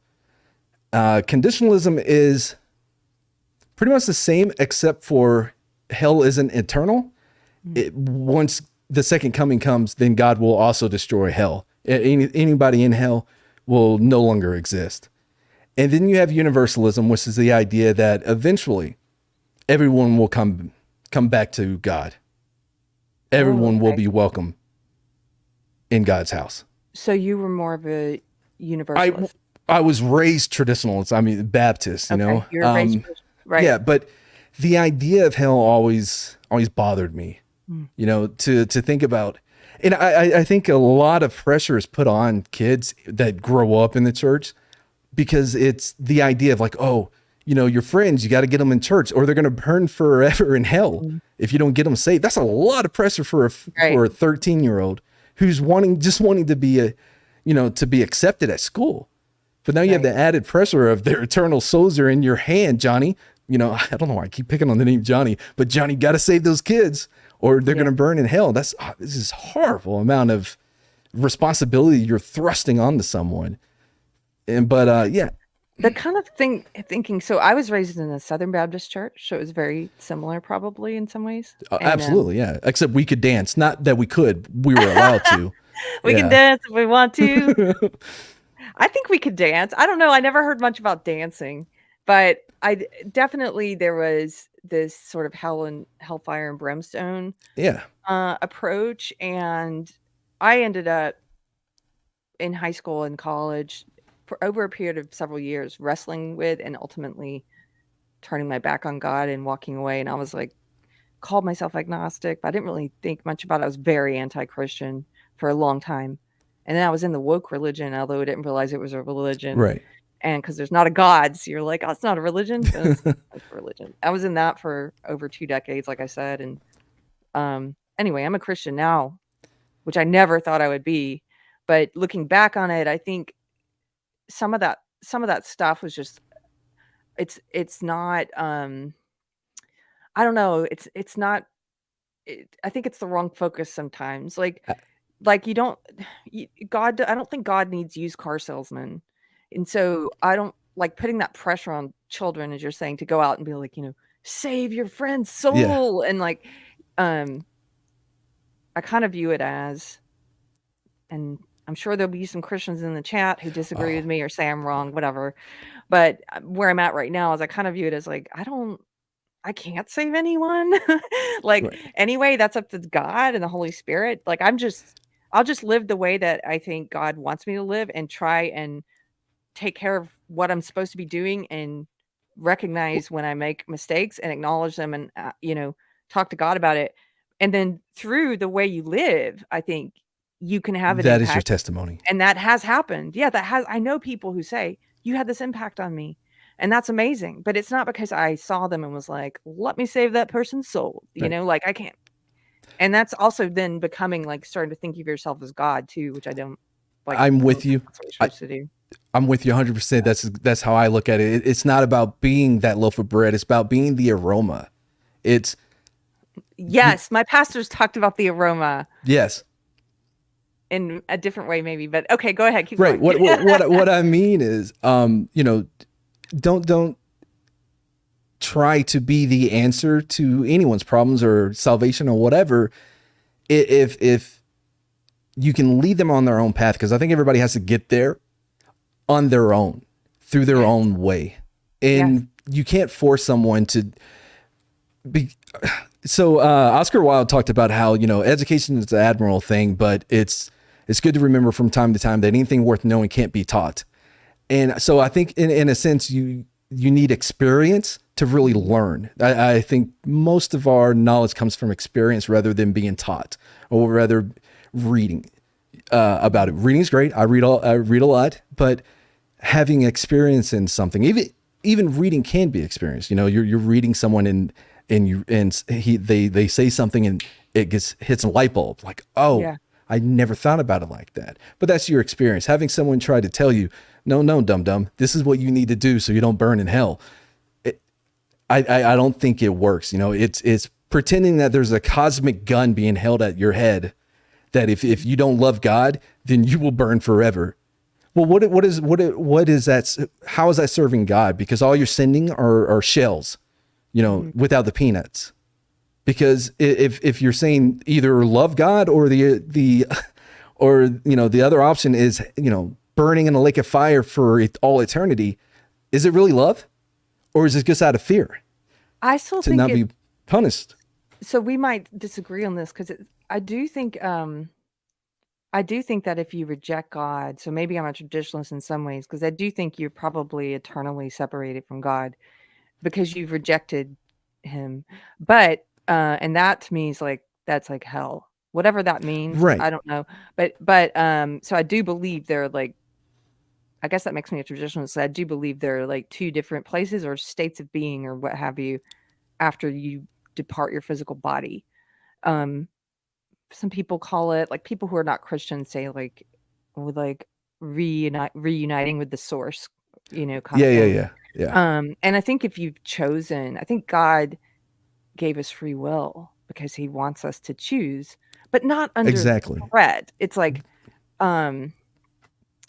Conditionalism is pretty much the same, except for hell isn't eternal. Once the second coming comes, then God will also destroy hell. Anybody in hell will no longer exist. And then you have universalism, which is the idea that eventually everyone will come back to God. Oh, Everyone will okay. be welcome in God's house. So you were more of a I universalist. I was raised traditionalist. I mean Baptist. Okay. You're a raised person. Right. Yeah, but the idea of hell always bothered me. Mm. To think about, and I think a lot of pressure is put on kids that grow up in the church because it's the idea of like, oh, your friends, you got to get them in church or they're going to burn forever in hell Mm. if you don't get them saved. That's a lot of pressure for Right. a 13-year-old who's wanting to be to be accepted at school. But now you have Right. the added pressure of their eternal souls are in your hand, Johnny. I don't know why I keep picking on the name Johnny, but Johnny, got to save those kids or they're Yeah. going to burn in hell. This is horrible amount of responsibility you're thrusting onto someone. But yeah. The kind of thinking. So I was raised in a Southern Baptist church, so it was very similar, probably in some ways. And Absolutely, yeah. Except we could dance. Not that we were allowed to. we can Yeah. dance if we want to. I think we could dance. I don't know. I never heard much about dancing, but definitely there was this sort of hell and hellfire and brimstone Yeah. approach, and I ended up in high school and college for over a period of several years wrestling with and ultimately turning my back on God and walking away. And I was like, called myself agnostic, but I didn't really think much about it. I was very anti-Christian for a long time. And then I was in the woke religion, although I didn't realize it was a religion. Right. And because there's not a God, so you're like, "Oh, it's not a religion?" But it's a religion. I was in that for over 2 decades, like I said, and, anyway, I'm a Christian now, which I never thought I would be, but looking back on it, I think some of that stuff was just it's not, I don't know, it's not I think it's the wrong focus sometimes, Uh, like, you don't God I don't think God needs used car salesmen, and so I don't like putting that pressure on children, as you're saying, to go out and be like, "Save your friend's yeah. soul," and, like, um, I kind of view it as and I'm sure there'll be some Christians in the chat who disagree with Oh, me or say I'm wrong, whatever, but, where I'm at right now is I kind of view it as, like, I can't save anyone. Like, right. anyway, that's up to God and the Holy Spirit. Like, I'll just live the way that I think God wants me to live and try and take care of what I'm supposed to be doing and W- recognize when I make mistakes and acknowledge them and, talk to God about it. And then through the way you live, I think you can have an That is your impact. testimony. And that has happened. Yeah, I know people who say, "You had this impact on me." And that's amazing, but it's not because I saw them and was like, "Let me save that person's soul," Right. like, I can't and that's also then becoming, like, starting to think of yourself as God too, which I don't I'm I don't with think you. that's what you're I, supposed to do. I'm with you 100%. That's how I look at it. It's not about being that loaf of bread. It's about being the aroma. It's you. Yes, my pastors talked about the aroma Yes. in a different way maybe, but okay, go ahead, keep Right. going. What I mean is, don't try to be the answer to anyone's problems or salvation or whatever. If you can lead them on their own path, because I think everybody has to get there on their own through their Yes, own way, yes. and you can't force someone to be. So Oscar Wilde talked about how education is an admirable thing, but it's good to remember from time to time that anything worth knowing can't be taught. And so I think in a sense you need experience to really Mhm. learn. I think most of our knowledge comes from experience rather than being taught or rather reading about it. Reading is great. I read a lot, but having experience in something, even reading can be experience. You're reading someone they say something and it hits a light bulb like, oh, Yeah. I never thought about it like that. But that's your experience. Having someone try to tell you, no, dum dum, this is what you need to do so you don't burn in hell. I don't think it works. It's pretending that there's a cosmic gun being held at your head that if you don't love God, then you will burn forever. Well, what is that? How is that serving God? Because all you're sending are shells, Mhm. without the peanuts. Because if you're saying either love God or the or the other option is burning in a lake of fire for all eternity, is it really love, or is it just out of fear I still to think not it be punished? so we might disagree on this 'cause I do think that if you reject God, so maybe I'm a traditionalist in some ways, because I do think you're probably eternally separated from God because you've rejected him. But, and that to me is like, that's like hell. Whatever that means, Right. I don't know. So I do believe there are like, I guess that makes me a traditionalist. I do believe there are like two different places or states of being or what have you after you depart your physical body. Um, some people call it like people who are not Christians say like with like reuniting with the source, kind of Yeah. Yeah. thing. Yeah. Yeah. And I think if you've chosen, I think God gave us free will because he wants us to choose, but not under Exactly. threat. It's like, um,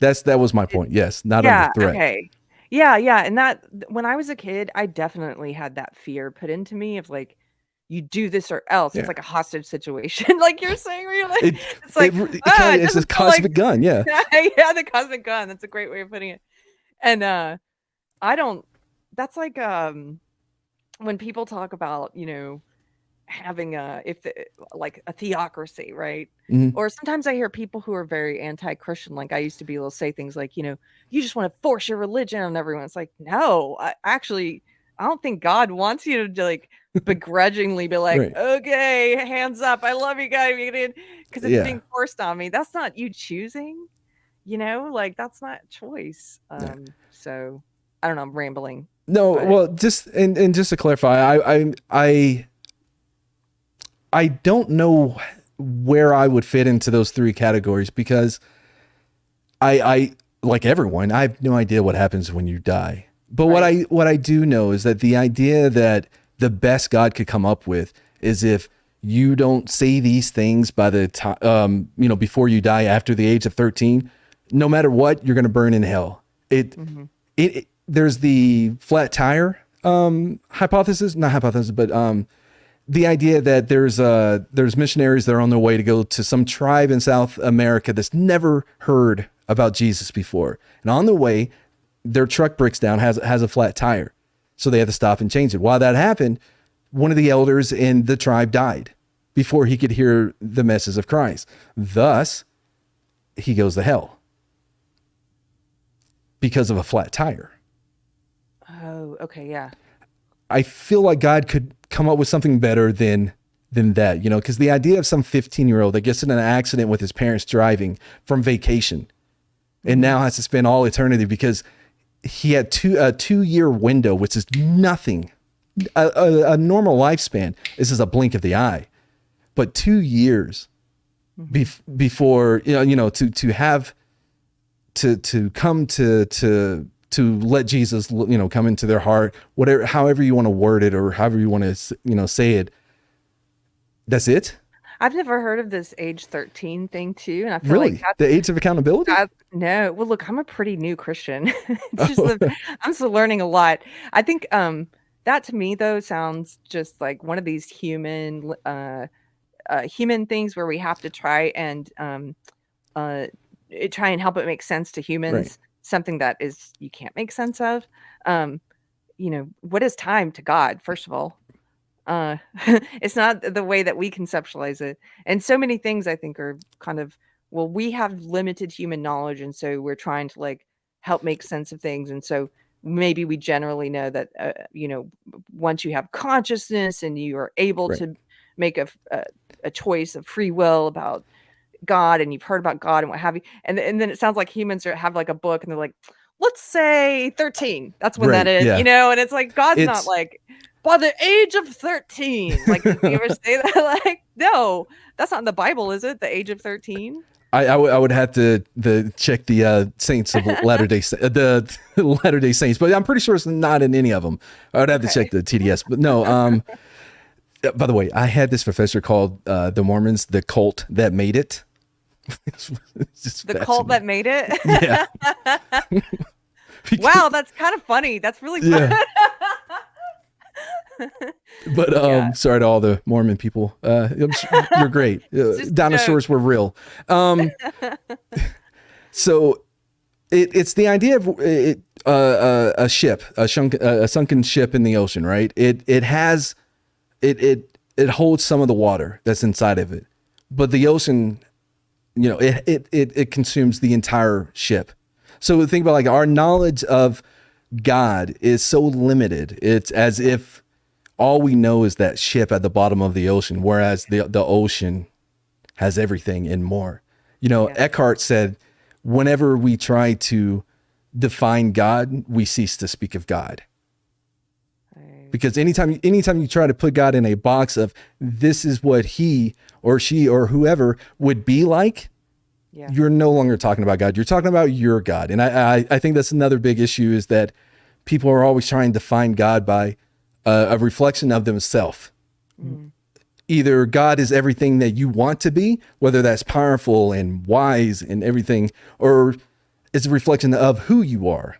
That was my point. Yes, not under yeah, threat. okay. Yeah, yeah, and when I was a kid, I definitely had that fear put into me of, like, "You do this or else." It's Yeah. like a hostage situation, like you're saying, where you're like It it's like, it kind of It it's a doesn't feel like" cosmic gun. Yeah. Yeah, the cosmic gun, that's a great way of putting it, and, I don't that's like, when people talk about, having a if the like a theocracy, right? Mhm. Or sometimes I hear people who are very anti-Christian, like I used to be able to say things like, "You just wanna force your religion on everyone." It's like, "No, I don't think God wants you to, like, begrudgingly be like, Right. "Okay, hands up, I love you guys," because it's Yeah. being forced on me. That's not you choosing. like that's not choice. Yeah. So I don't know, I'm rambling, No, but well, just and just to clarify, I don't know where I would fit into those three categories because I like everyone, I have no idea what happens when you die. But right. what I do know is that the idea that the best God could come up with is if you don't say these things by the time before you die after the age of 13, no matter what, you're going to burn in hell. Hmm. There's the flat tire hypothesis, not hypothesis, but the idea that there's missionaries that are on their way to go to some tribe in South America that's never heard about Jesus before, and on the way, their truck breaks down, has a flat tire, so they have to stop and change it. While that happened, one of the elders in the tribe died before he could hear the message of Christ. Thus, he goes to hell because of a flat tire. Oh, okay, yeah. I feel like God could come up with something better than that, because the idea of some 15-year-old that gets in an accident with his parents driving from vacation and Hmm. now has to spend all eternity because he had a 2-year window, which is nothing. A normal lifespan is just a blink of the eye, but 2 years Hmm. before to have to come to let Jesus, come into their heart, whatever, however you want to word it or however you want to, say it. That's it. I've never heard of this age 13 thing too, and I feel like Really, the age of accountability. that's no. Well, look, I'm a pretty new Christian. It's just that I'm still learning a lot. I think that to me though sounds just like one of these human things where we have to try and uh try and help it make sense to Right, humans, something that is you can't make sense of. Um, what is time to God, first of all? Uh, it's not the way that we conceptualize it, and so many things I think are kind of well, we have limited human knowledge, and so we're trying to, like, help make sense of things, and so maybe we generally know that, once you have consciousness and you are able right, to make a choice of free will about God, and you've heard about God and what have you, and then it sounds like humans have, like, a book, and they're like, "Let's say 13, that's when that right. is," Yeah, and it's like, God's not it's. like, "By the age of 13," like, does he ever say that? Like, no, that's not in the Bible, is it? The age of 13? I would have to check the Saints of Latter Day the Latter Day Saints, but I'm pretty sure it's not in any of them. I would have to Okay. check the TDS, but no. By the way, I had this professor called the Mormons, the cult that made it. It's just The cult that fascinating. made it? Yeah, because, Wow, that's kind of funny. That's really fun. yeah. But Yeah, sorry to all the Mormon people. You're great. it's just a joke. Dinosaurs were real. Um, so it's the idea of a ship, a sunken ship in the ocean, right? It holds some of the water that's inside of it, but the ocean, it consumes the entire ship. So think about like our knowledge of God is so limited. It's as if all we know is that ship at the bottom of the ocean, whereas the ocean has everything and more. Yeah. Eckhart said, whenever we try to define God, we cease to speak of God. Right. Because anytime you try to put God in a box of this is what he or she or whoever would be like, Yeah. you're no longer talking about God. You're talking about your God. And I think that's another big issue is that people are always trying to find God by a reflection of themselves. Mm. Either God is everything that you want to be, whether that's powerful and wise and everything, or it's a reflection of who you are,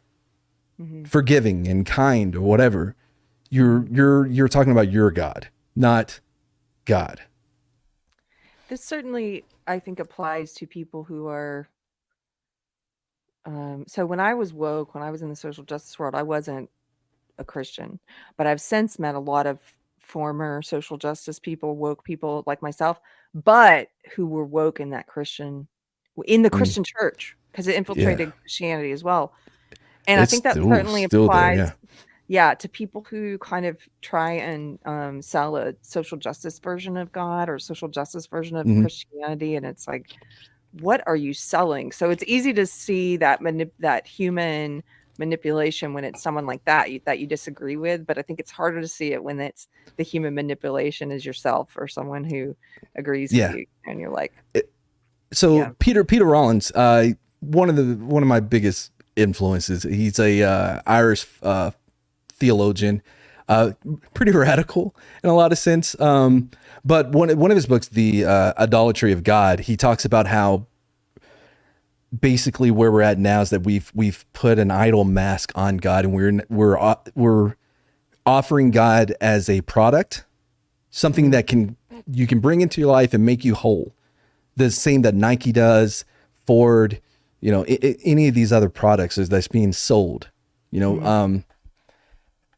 Mhm. forgiving and kind or whatever. Mhm. You're talking about your God, not God. This certainly, I think, applies to people who are so when I was woke, when I was in the social justice world, I wasn't a Christian, but I've since met a lot of former social justice people, woke people like myself, but who were woke in that in the Mm, Christian church because it yeah, infiltrated Christianity as well. And I it's think that certainly still there. applies, Yeah. yeah, to people who kind of try and sell a social justice version of God or social justice version of Hmm. Christianity. And it's like, what are you selling? So it's easy to see that that human manipulation when it's someone like that that you disagree with, but I think it's harder to see it when it's the human manipulation is yourself or someone who agrees with Yeah. you, and you're like, So yeah, Peter Rollins, one of my biggest influences. He's a Irish theologian, pretty radical in a lot of sense. But one of his books, The Idolatry of God, he talks about how basically where we're at now is that we've put an idol mask on God, and we're offering God as a product, something that you can bring into your life and make you whole. The same that Nike does, Ford, any of these other products that's being sold,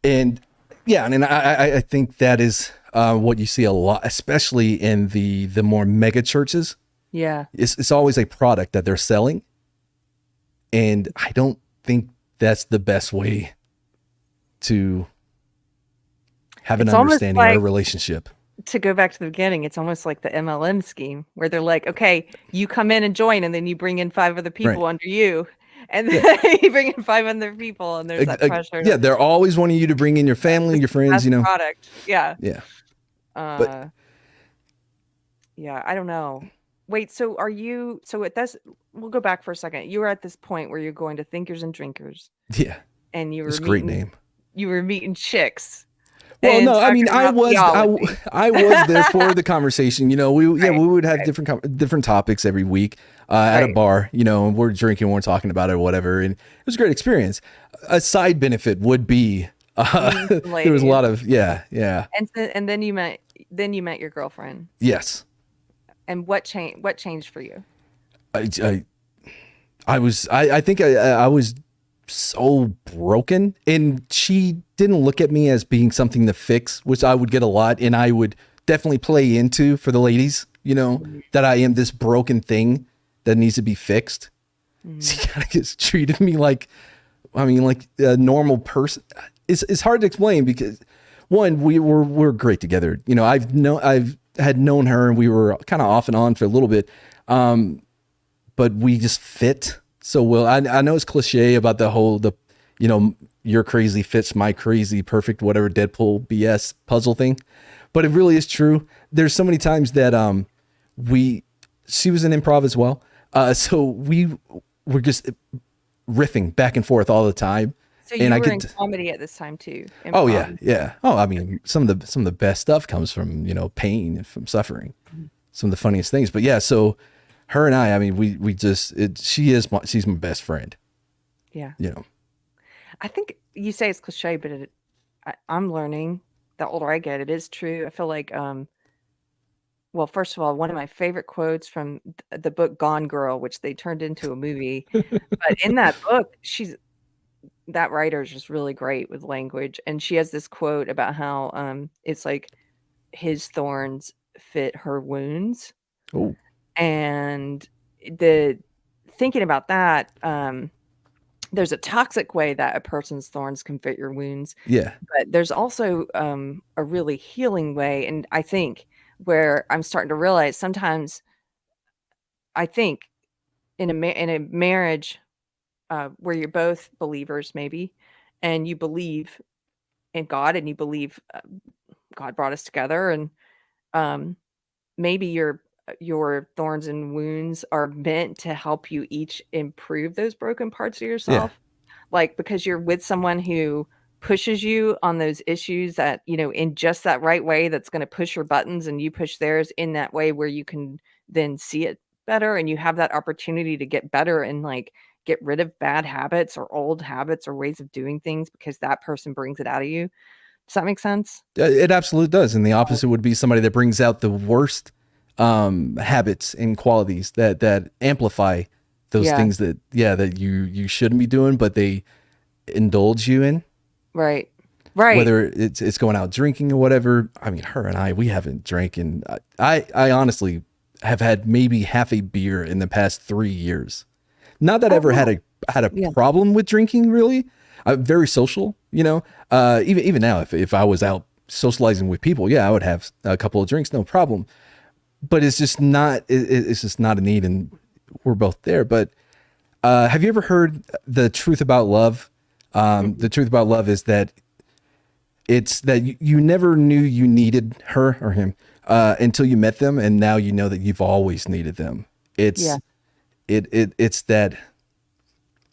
and yeah, and I think that is what you see a lot, especially in the more mega churches. yeah. It's always a product that they're selling, and I don't think that's the best way to have an It's almost understanding or a like, relationship. to go back to the beginning, it's almost like the MLM scheme where they're like, okay, you come in and join, and then you bring in 5 other Right. people under you, and Yeah. then you bring in 5 other people, and there's that pressure Yeah. to, They're always wanting you to bring in your family, this your is the friends, best product. Yeah. Yeah. But Uh, yeah, I don't know. Wait, so are you, so at this, we'll go back for a second. You were at this point where you're going to Thinkers and Drinkers, yeah, and it's a great name. you were meeting chicks Well, and no, I mean, talking about theology. I was there for the conversation. We Right, we would have right, different topics every week at a right. bar. And we're drinking, we're talking about it or whatever, and it was a great experience. A side benefit would be Meeting some there was a ladies. lot of yeah, And then you met your girlfriend. yes. And what changed for you? I I, I think I was so broken, and she didn't look at me as being something to fix, which I would get a lot, and I would definitely play into for the ladies, that I am this broken thing that needs to be fixed. Mhm. She kind of just treated me like, I mean, like a normal person. It's hard to explain because one, we're great together. I've had known her, and we were kind of off and on for a little bit. But we just fit so well. I know it's cliche about your crazy fits my crazy perfect whatever Deadpool BS puzzle thing, but it really is true. There's so many times that she was in improv as well, so we were just riffing back and forth all the time, So and you were in comedy at this time too, oh improv. yeah. Oh, I mean, some of the best stuff comes from pain and from suffering. Mhm. Some of the funniest things. But yeah, so her and I mean, we just she's my best friend. Yeah. You know. I think you say it's cliche, but I'm learning the older I get, it is true. I feel like, well, first of all, one of my favorite quotes from the book Gone Girl, which they turned into a movie, but in that book, that writer is just really great with language, and she has this quote about how, it's like his thorns fit her wounds, Oh and the thinking about that, there's a toxic way that a person's thorns can fit your wounds, yeah, but there's also, a really healing way, and I think where I'm starting to realize sometimes I think in a marriage, where you're both believers maybe, and you believe in God and you believe, God brought us together, and, um, maybe your thorns and wounds are meant to help you each improve those broken parts of yeah, yourself, like, because you're with someone who pushes you on those issues that, in just that right way that's gonna push your buttons and you push theirs in that way where you can then see it better and you have that opportunity to get better and, like, get rid of bad habits or old habits or ways of doing things because that person brings it out of you. Does that make sense? it absolutely does. And the opposite would be somebody that brings out the worst habits and qualities that amplify those Yeah, things that you shouldn't be doing, but they indulge you in. right. Right. Whether it's going out drinking or whatever. I mean, her and we haven't drank, and I honestly have had maybe half a beer in the past 3 years. Not that I Oh, ever wow. had a Yeah. problem with drinking, really. I'm very social, even now, if I was out socializing with people, yeah, I would have a couple of drinks, no problem. But it's just not it's just not a need. And we're both there. But have you ever heard the truth about love? The truth about love is that it's that you never knew you needed her or him until you met them, and now you know that you've always needed them. Yeah. It's it's that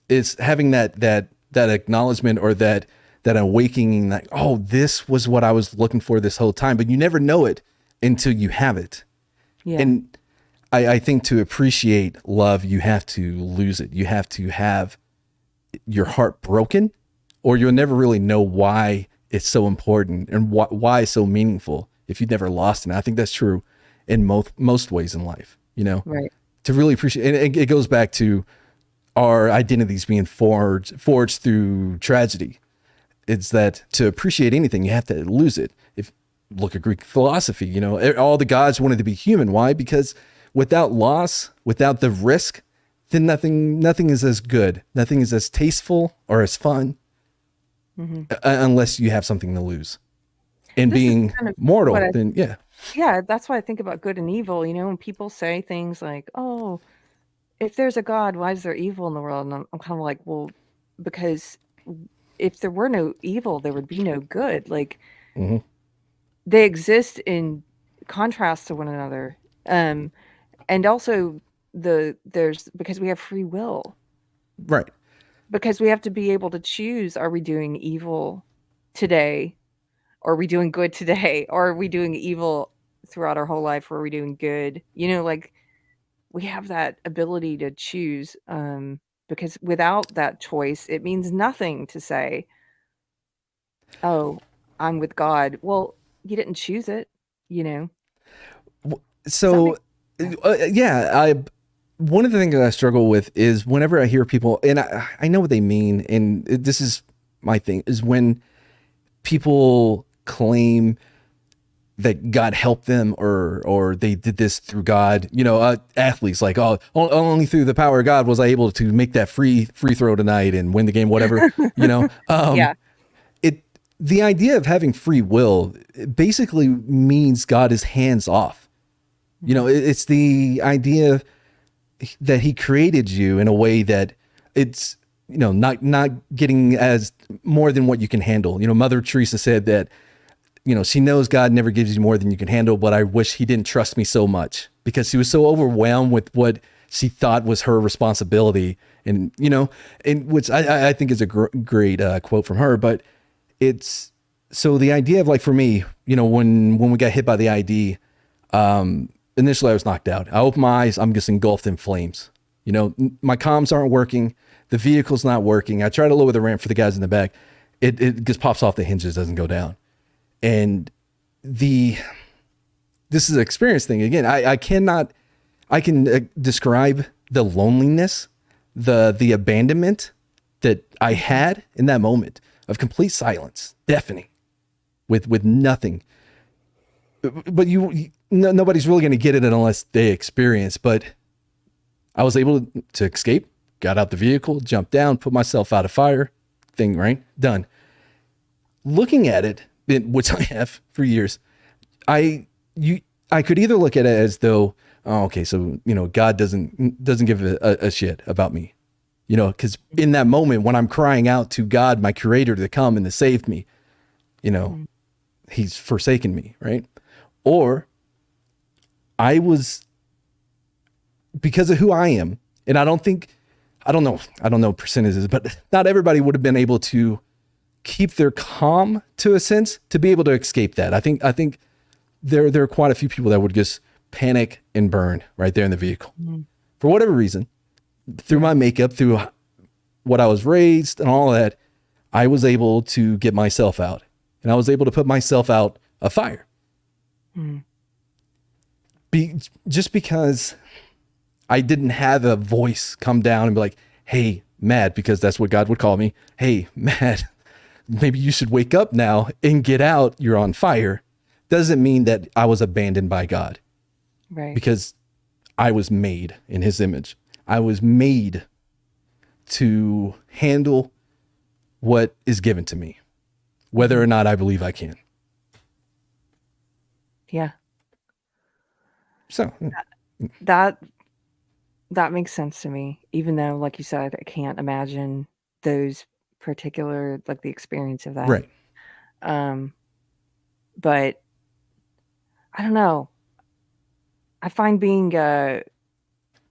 it's having that acknowledgement, or that awakening, that, oh, this was what I was looking for this whole time, but you never know it until you have it. Yeah. And I think to appreciate love, you have to lose it. You have to have your heart broken, or you'll never really know why it's so important and why it's so meaningful if you've never lost it. And I think that's true in most ways in life, Right. to really appreciate. And it goes back to our identities being forged through tragedy. It's that to appreciate anything, you have to lose it. If look at Greek philosophy, all the gods wanted to be human. Why? Because without loss, without the risk, then nothing is as good. Nothing is as tasteful or as fun, unless you have something to lose. And This is being kind of mortal, what I then yeah. yeah, that's what I think about good and evil, when people say things like, "Oh, if there's a God, why is there evil in the world?" And I'm kind of like, well, because if there were no evil, there would be no good. Like, Mm-hmm. they exist in contrast to one another. And also there's because we have free will. Right. Because we have to be able to choose, are we doing evil today? Or are we doing good today? Or are we doing evil throughout our whole life? Or are we doing good? Like, we have that ability to choose, because without that choice, it means nothing to say, "Oh, I'm with God." Well, you didn't choose it, you know? Does that So make Yeah. yeah, one of the things that I struggle with is whenever I hear people, and I know what they mean, and this is my thing, is when people claim that God helped them, or they did this through God. Athletes like, oh, only through the power of God was I able to make that free throw tonight and win the game, whatever. Yeah. It the idea of having free will basically means God is hands off. Mhm. It's the idea that he created you in a way that it's, not getting as more than what you can handle. Mother Teresa said that, she knows God never gives you more than you can handle, but I wish he didn't trust me so much, because she was so overwhelmed with what she thought was her responsibility. And, and which I think is a great quote from her. But it's, so the idea of, like, for me, when we got hit by the I.E.D, initially I was knocked out. I open my eyes, I'm just engulfed in flames. My comms aren't working. The vehicle's not working. I try to lower the ramp for the guys in the back. It just pops off the hinges, doesn't go down. And this is an experience thing. Again, I can describe the loneliness, the abandonment that I had in that moment of complete silence, deafening, with nothing. But nobody's really going to get it unless they experience. But I was able to escape, got out the vehicle, jumped down, put myself out of fire, thing, right? Done. Looking at it, which I have for years, I could either look at it as though, oh, okay, so, God doesn't give a shit about me, because in that moment when I'm crying out to God, my creator, to come and to save me, Mhm. he's forsaken me, right? Or I was, because of who I am, and I don't know percentages, but not everybody would have been able to keep their calm, to a sense, to be able to escape that. I think there are quite a few people that would just panic and burn right there in the vehicle Mhm. for whatever reason. Through Yeah. my makeup, through what I was raised and all that, I was able to get myself out, and I was able to put myself out of fire. Mhm. Just because I didn't have a voice come down and be like, hey, Mad, because that's what God would call me. Hey, Mad, maybe you should wake up now and get out. You're on fire. Doesn't mean that I was abandoned by God, Right. because I was made in his image. I was made to handle what is given to me, whether Mhm. or not I believe I can. Yeah. So, That That makes sense to me, even though, like you said, I can't imagine those particular like, the experience of that. Right. Um, but I don't know. I find being a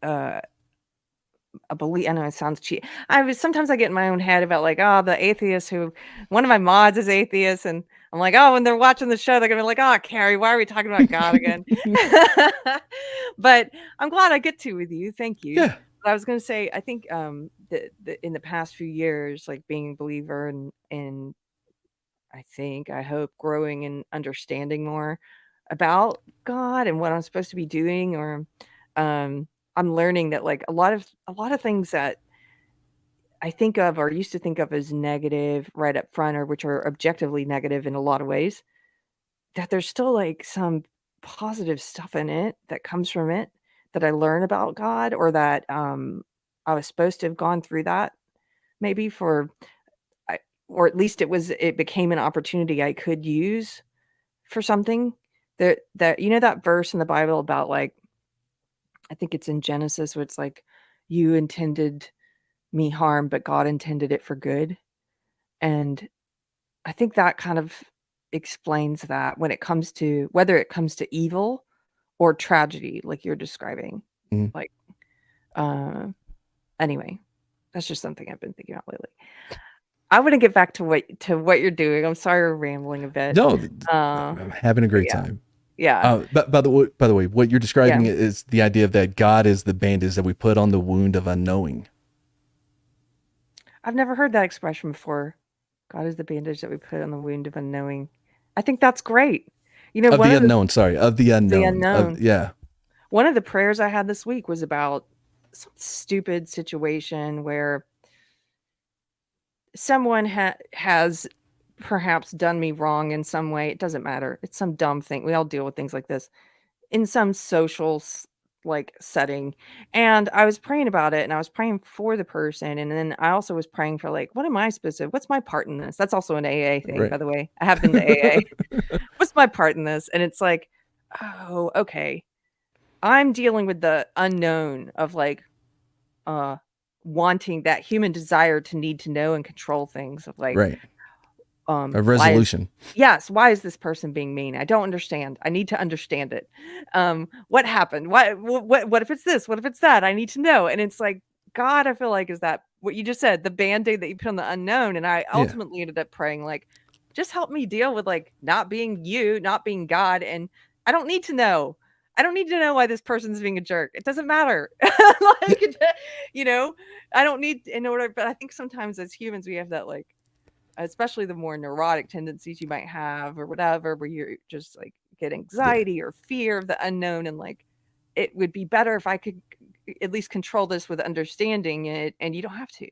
a belief. I know it sounds cheap. Sometimes I get in my own head about like, oh, the atheists who one of my mods is atheist, and I'm like, oh, when they're watching the show, they're gonna be like, oh, Carrie, why are we talking about God again? But I'm glad I get to with you. Thank you. Yeah. But I was gonna say, I think in the past few years, like being a believer and I hope growing and understanding more about God and what I'm supposed to be doing, or I'm learning that like a lot of things that I think of or used to think of as negative right up front, or which are objectively negative in a lot of ways, that there's still like some positive stuff in it that comes from it that I learn about God, or that I was supposed to have gone through that maybe for I, or at least it became an opportunity I could use for something. That that verse in the Bible about like, I think it's in Genesis, where it's like, you intended me harm, but God intended it for good. And I think that kind of explains that when it comes to whether it comes to evil or tragedy, like you're describing. Mm. Like, uh, anyway, that's just something I've been thinking about lately. I want to get back to what you're doing. I'm sorry we're rambling a bit. No, Uh, I'm having a but great yeah, time. yeah, But by the way, what you're yeah. describing is the idea of that God is the bandage that we put on the wound of unknowing. I've never heard that expression before. God is the bandage that we put on the wound of unknowing. I think that's great. Of One the of unknown, sorry, of the the unknown. Of unknown. yeah. One of the prayers I had this week was about some stupid situation where someone has perhaps done me wrong in some way. It doesn't matter. It's some dumb thing. We all deal with things like this in some social like setting. And I was praying about it, and I was praying for the person. And then I also was praying for like, what am I supposed to, what's my part in this? That's also an AA thing, Right. by the way. I have been to AA. What's my part in this? And it's like, oh, okay. I'm dealing with the unknown of like uh wanting that human desire to need to know and control things of like, Right. A why is resolution. yes, why is this person being mean? I don't understand. I need to understand it. What happened? What if it's this? What if it's that? I need to know. And it's like, God, I feel like is that what you just said, the band-aid that you put on the unknown. And I Yeah. ultimately ended up praying like, just help me deal with like not being you, not being God. And I don't need to know. I don't need to know why this person's being a jerk. It doesn't matter. Like, you know, I don't need in order, but I think sometimes as humans we have that like, especially the more neurotic tendencies you might have or whatever, where you're just like get Yeah. anxiety or fear of the unknown, and like it would be better if I could at least control this with understanding it, and you don't have to.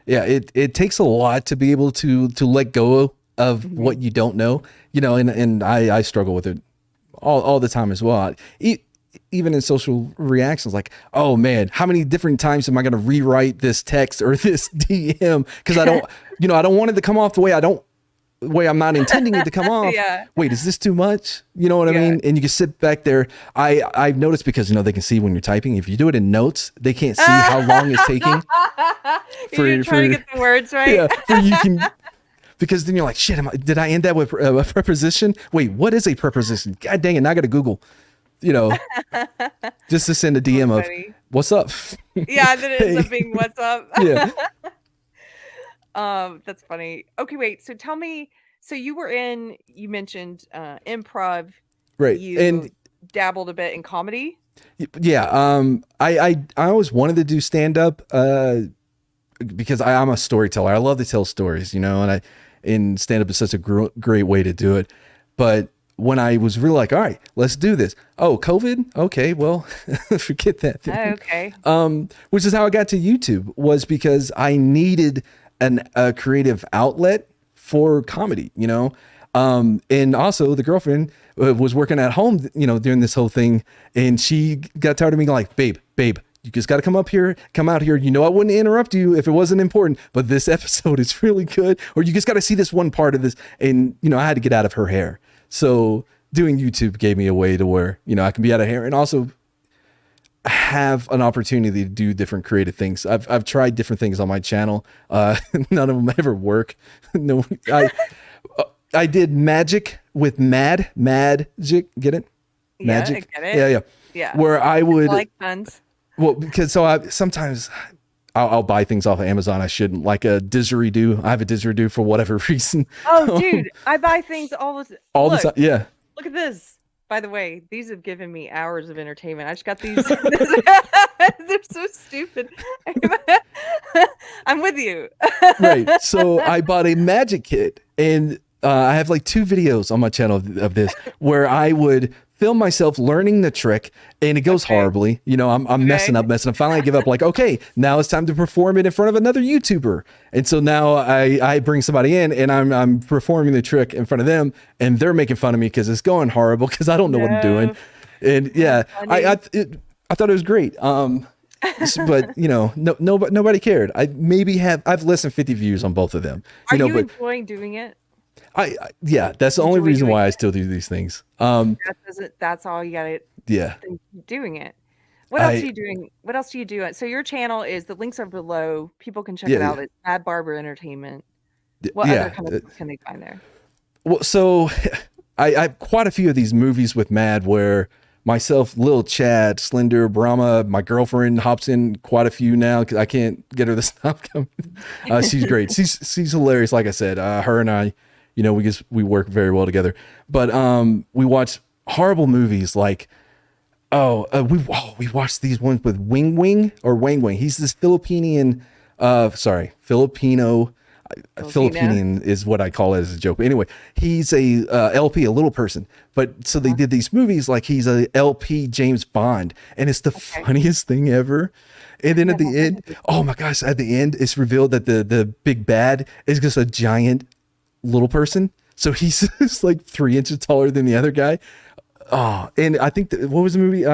Yeah, it takes a lot to be able to let go of Mhm. what you don't know, and I struggle with it all the time as well. Even in social reactions, like, oh man, how many different times am I going to rewrite this text or this DM because I don't want it to come off the way I'm not intending it to come off. Yeah, Wait, is this too much? You know what I yeah. mean? And you can sit back there. I've noticed because they can see when you're typing. If you do it in notes, they can't see how long it's taking You're trying to for get the words right. yeah, for you can because then you're like, shit, did I end that with a preposition? Wait, what is a preposition? God dang it, now I got to Google, you know, just to send a So DM of funny. what's up. Yeah, then it ends Hey, up being what's up. yeah, That's funny. Okay, wait. So tell me. So you mentioned improv. right. You And dabbled a bit in comedy. yeah, I always wanted to do stand up because I'm a storyteller. I love to tell stories, and stand up is such a great way to do it. But when I was really like, all right, let's do this. Oh, COVID. Okay, well, forget that Oh, then. okay. Which is how I got to YouTube, was because I needed a creative outlet for comedy, and also the girlfriend was working at home, during this whole thing, and she got tired of me like, babe, you just got to come out here. I wouldn't interrupt you if it wasn't important, but this episode is really good, or you just got to see this one part of this. And, I had to get out of her hair. So doing YouTube gave me a way to where, I can be out of hair. And also have an opportunity to do different creative things. I've tried different things on my channel. None of them ever work. No, I did magic with magic. Get it? Yeah, I Magic. get Yeah, it. yeah. Yeah. Where I I would like puns. well because so I sometimes I'll buy things off of Amazon I shouldn't, like a didgeridoo. I have a didgeridoo for whatever reason. Oh, dude, I buy things all the All the look, time. Yeah. look at this. By the way, these have given me hours of entertainment. I just got these. They're so stupid. I'm with you. Right. So I bought a magic kit, and I have like 2 videos on my channel of this where I would film myself learning the trick, and it goes Okay. horribly. I'm messing Okay. up, messing up. Finally, I give up. Like, okay, now it's time to perform it in front of another YouTuber, and so now I bring somebody in, and I'm performing the trick in front of them, and they're making fun of me because it's going horrible because I don't know what I'm doing, No, and that's yeah, funny. I thought it was great. But nobody cared. I've less than 50 views on both of them. Are you But enjoying doing it? yeah, that's the only Enjoy reason doing why I it. still do these things. That's all you gotta Yeah, think doing it. What else are I you doing? What else do you do? So your channel is the links are below. People can check yeah it out. yeah It's MadBarber Entertainment. What other yeah. kind of stuff can they find there? Well, so I have quite a few of these movies with Mad where myself, Lil Chad, Slender, Brahma, my girlfriend hops in quite a few now because I can't get her to stop coming. She's great. She's hilarious. Like I said, her and I, we work very well together. But we watch horrible movies like we watched these ones with Wing Wing or Wang Wang. He's this Filipino. Filipino. Filipinian is what I call it as a joke. But anyway, he's a LP, a little person. But so they Uh, did these movies like he's a LP James Bond, and it's the okay. funniest thing ever. And then at Never the heard end, of it. oh my gosh, at the end, it's revealed that the big bad is just a giant little person. So he's just like 3 inches taller than the other guy. Oh, and I think what was the movie?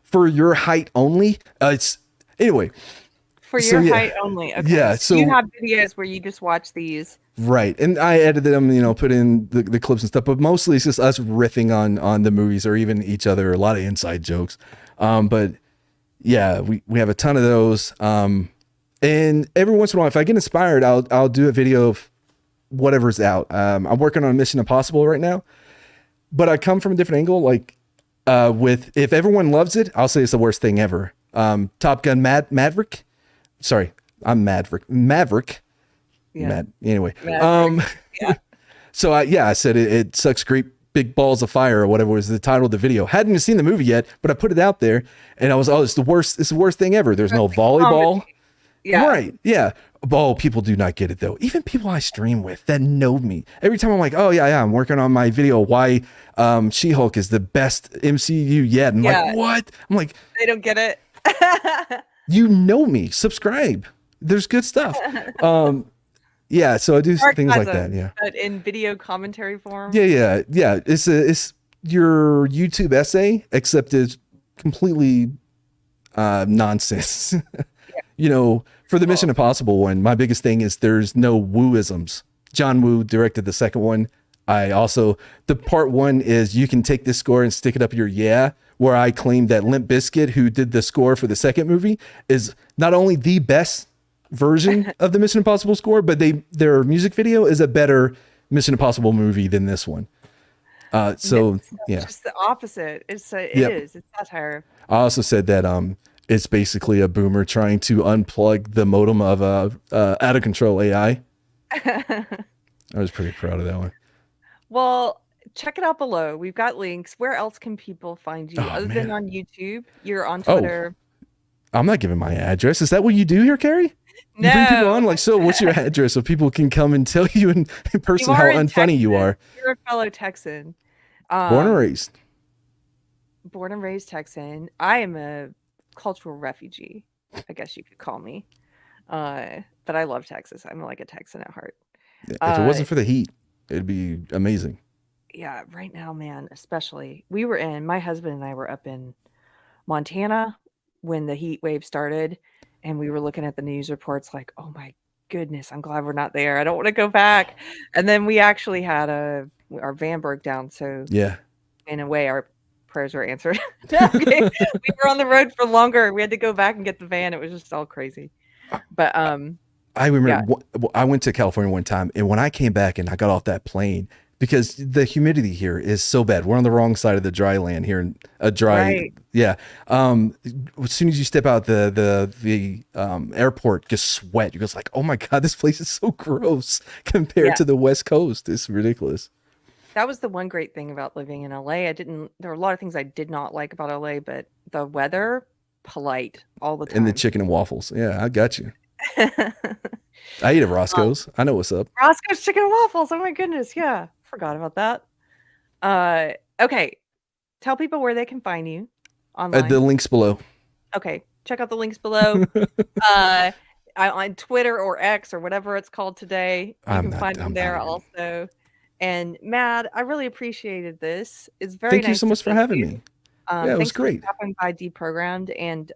For Your Height Only. It's anyway. For So your yeah, height only. Okay. yeah. So you So have videos where you just watch these. right, and I edited them, put in the clips and stuff, but mostly it's just us riffing on the movies or even each other. A lot of inside jokes, but yeah, we have a ton of those. And every once in a while, if I get inspired, I'll do a video of whatever's out. I'm working on Mission Impossible right now, but I come from a different angle. Like with if everyone loves it, I'll say it's the worst thing ever. Top Gun Maverick. Sorry, I'm Maverick. Yeah. Anyway. Maverick. Yeah. So I said it sucks great big balls of fire or whatever was the title of the video. Hadn't even seen the movie yet, but I put it out there and I was, it's the worst. It's the worst thing ever. There's no That's a comedy. volleyball. Yeah. Right. Yeah. Oh, people do not get it though. Even people I stream with that know me. Every time I'm like, oh yeah, I'm working on my video why She-Hulk is the best MCU yet. And like, Yeah. what? I'm like, They don't get it. you know me. Subscribe. There's good stuff. Yeah, so I do things like that. Sarcasm, Yeah. but in video commentary form. Yeah. It's your YouTube essay, except it's completely nonsense. For the Mission Cool. Impossible one, my biggest thing is there's no wooisms. John Woo directed the second one. The part one is you can take this score and stick it up your where I claim that Limp Bizkit, who did the score for the second movie, is not only the best version of the Mission Impossible score, but their music video is a better Mission Impossible movie than this one. No, So it's yeah, just the opposite. It yep. is. It's satire. I also said that it's basically a boomer trying to unplug the modem of out of control AI. I was pretty proud of that one. Well, check it out below. We've got links. Where else can people find you Oh other than man. on YouTube? You're on Oh, Twitter. I'm not giving my address. Is that what you do here, Carrie? You bring people No, on like, so what's your address so people can come and tell you in you person how are in unfunny you Texas. are. You're a fellow Texan. Born and Um, raised. born and raised Texan. I am a cultural refugee, I guess you could call me. But I love Texas. I'm like a Texan at heart. If it Uh, wasn't for the heat, it'd be amazing. yeah, right now, man, especially. My husband and I were up in Montana when the heat wave started, and we were looking at the news reports like, "Oh my goodness, I'm glad we're not there. I don't want to go back." And then we actually had our van broke down, so Yeah. in a way, our prayers were answered. Okay. We were on the road for longer. We had to go back and get the van. It was just all crazy. But I yeah, remember I went to California one time, and when I came back and I got off that plane, because the humidity here is so bad. We're on the wrong side of the dry land here, in a dry, right. yeah. As soon as you step out the airport, just sweat. You're just like, oh my god, this place is so gross compared Yeah. to the West Coast. It's ridiculous. That was the one great thing about living in LA. There were a lot of things I did not like about LA, but the weather, polite all the And the time. chicken and waffles. Yeah, I got you. I eat at Roscoe's. I know what's up. Roscoe's Chicken and Waffles. Oh my goodness. Yeah. Forgot about that. Okay. Tell people where they can find you The online. links below. Okay. Check out the links below. Uh, on Twitter or X or whatever it's called today. You can find them I'm not there even. also. And Mad, I really appreciated this. It's very Thank you nice so to much for meet having you. me. Yeah, it was Thanks for great. stopping by Deprogrammed, and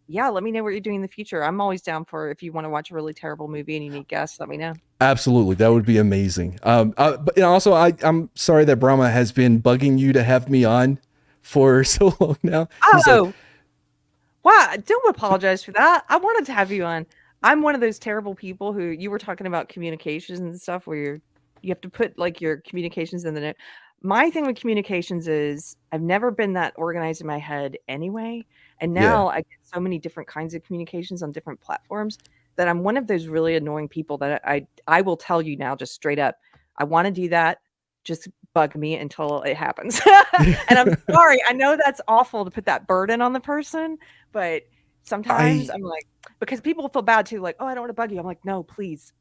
yeah, let me know what you're doing in the future. I'm always down for if you want to watch a really terrible movie and you need guests, let me know. Absolutely, that would be amazing. But and also, I'm sorry that Brahma has been bugging you to have me on for so long now. He's like, Oh, wow! Don't apologize for that. I wanted to have you on. I'm one of those terrible people who you were talking about communications and stuff where you have to put like your communications in the note. My thing with communications is I've never been that organized in my head anyway. And yeah, now I get so many different kinds of communications on different platforms that I'm one of those really annoying people that I will tell you now just straight up, I want to do that. Just bug me until it happens. And I'm sorry. I know that's awful to put that burden on the person, but sometimes I I'm like, because people feel bad too, like, oh, I don't want to bug you. I'm like, no, please.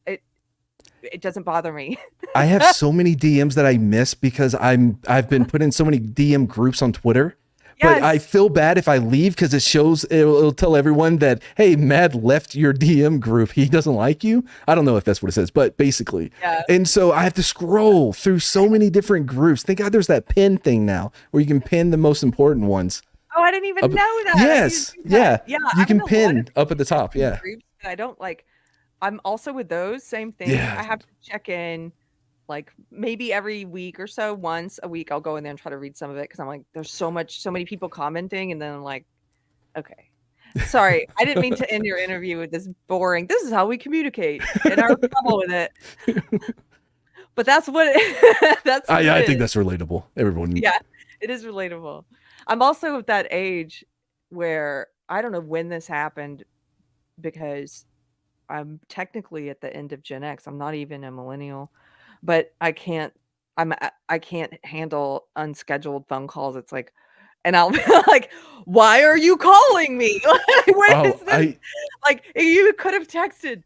It doesn't bother me. I have so many DMs that I miss because I've been put in so many DM groups on Twitter. But I Yes. feel bad if I leave because it'll tell everyone that, hey, Mad left your DM group. He doesn't like you. I don't know if that's what it says, but basically. Yeah. And so I have to scroll through so many different groups. Thank God there's that pin thing now where you can pin the most important ones. Oh, I didn't even Up, know that. I need to yes, do yeah. that. Yeah, You I'm in can a lot of pin up at the top. Yeah. groups, and I don't like I'm also with those, same thing. Yeah. I have to check in, like, maybe every week or so, once a week, I'll go in there and try to read some of it because 'cause I'm like, "There's so many people commenting," and then I'm like, "Okay. Sorry, I didn't mean to end your interview with this boring, 'This is how we communicate,' and I was trouble with it." But that's what it that's what it I think is. that's relatable. Everyone. Yeah, it is relatable. I'm also at that age where I don't know when this happened because I'm technically at the end of Gen X. I'm not even a millennial, but I can't handle unscheduled phone calls. It's like, and I'll be like, "Why are you calling me? Like, what is Oh, this? Like, you could have texted."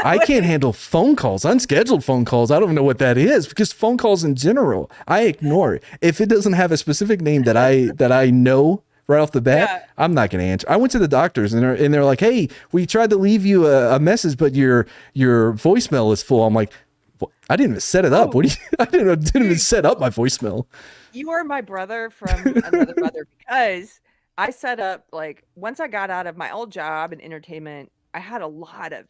I can't handle phone calls, unscheduled phone calls. I don't know what that is because phone calls in general, I ignore it. If it doesn't have a specific name that I know right off the bat, Yeah. I'm not going to answer. I went to the doctors and they're like, "Hey, we tried to leave you a message, but your voicemail is full." I'm like, I didn't even set it up. Oh, What do you? I didn't even dude, set up my voicemail. you are my brother from another mother because I set up like once I got out of my old job in entertainment, I had a lot of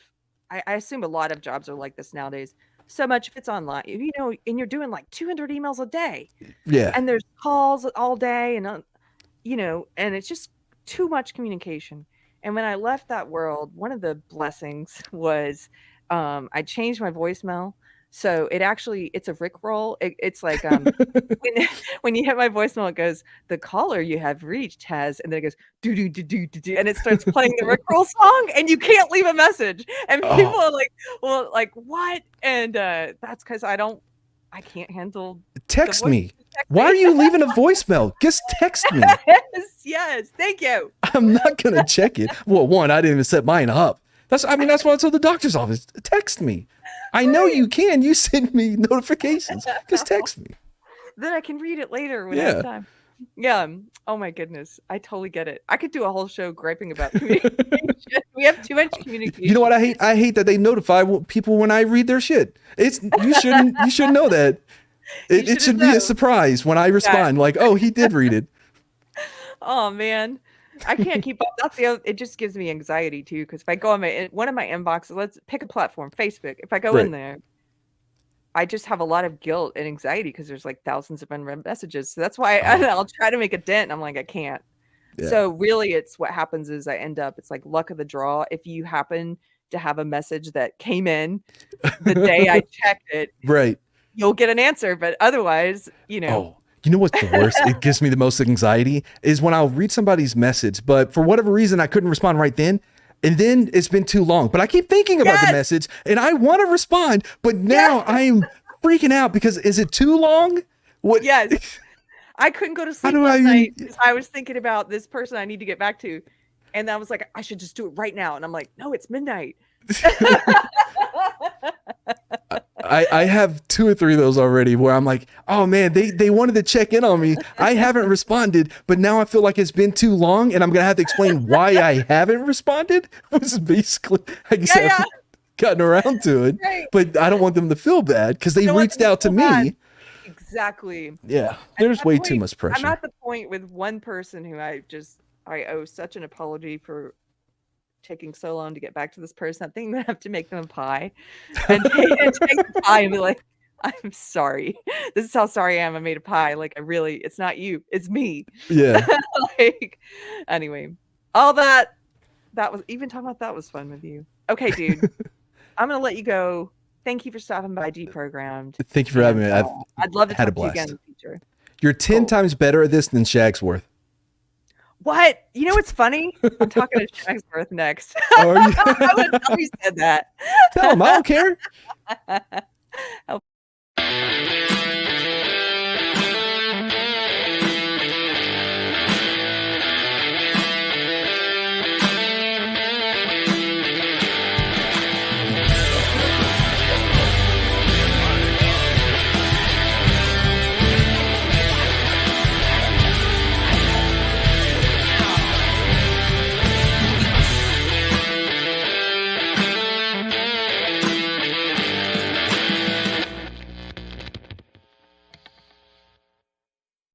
I assume a lot of jobs are like this nowadays. So much if it's online, and you're doing like 200 emails a day Yeah. and there's calls all day and and it's just too much communication. And when I left that world, one of the blessings was I changed my voicemail. So it's a Rickroll. It's like when when you hit my voicemail, it goes, "The caller you have reached has," and then it goes, "do do do do do do," and it starts playing the Rickroll song, and you can't leave a message. And people Oh, are like, "Well, like what?" And that's because I can't handle the text voice me. Why texting. are you leaving a voicemail? Just text me. Yes, yes, thank you. I'm not gonna check it. Well, one, I didn't even set mine up. That's why I told the doctor's office. Text me. I know Right. you can. You send me notifications. Just text me. Then I can read it later when I have Yeah. time. Yeah. Oh my goodness. I totally get it. I could do a whole show griping about communication. We have too much You know what communication. I hate? I hate that they notify people when I read their shit. It's you should know that. You It shouldn't should be a know. surprise when I Yeah. respond. Like, oh, he did read it. Oh man. I can't keep up. It just gives me anxiety too. Because if I go on one of my inboxes, let's pick a platform, Facebook. If I go in Right. there, I just have a lot of guilt and anxiety because there's like thousands of unread messages. So that's why Oh, I'll try to make a dent. And I'm like, I can't. yeah. So really, it's what happens is it's like luck of the draw. If you happen to have a message that came in the day I checked it, Right. you'll get an answer. But otherwise, Oh, you know what's the worst? It gives me the most anxiety is when I'll read somebody's message, but for whatever reason, I couldn't respond right then. And then it's been too long, but I keep thinking about the message and I want to respond, but now I'm freaking out because is it too long? What? Yes. I couldn't go to sleep last night because I was thinking about this person I need to get back to. And I was like, I should just do it right now. And I'm like, no, it's midnight. I have 2 or 3 of those already where I'm like, oh man, they wanted to check in on me. I haven't responded, but now I feel like it's been too long and I'm going to have to explain why I haven't responded. Was basically, I guess I've gotten around to it, but I don't want them to feel bad because they reached out to me. Bad. Exactly. Yeah. There's way too much pressure. I'm at the point with one person who I owe such an apology for taking so long to get back to this person. I think I have to make them a pie and take the pie and be like, I'm sorry. This is how sorry I am. I made a pie. Like it's not you, it's me. Yeah. Like, anyway, all that was even talking about that was fun with you. Okay, dude. I'm going to let you go. Thank you for stopping by Deprogrammed. Thank you for having me. I'd love to had talk a blast. to you again in the future. You're 10 times better at this than Shagsworth. What? You know what's funny? I'm talking to Shagsworth next. Are you? I would tell you said that. Tell him, I don't care.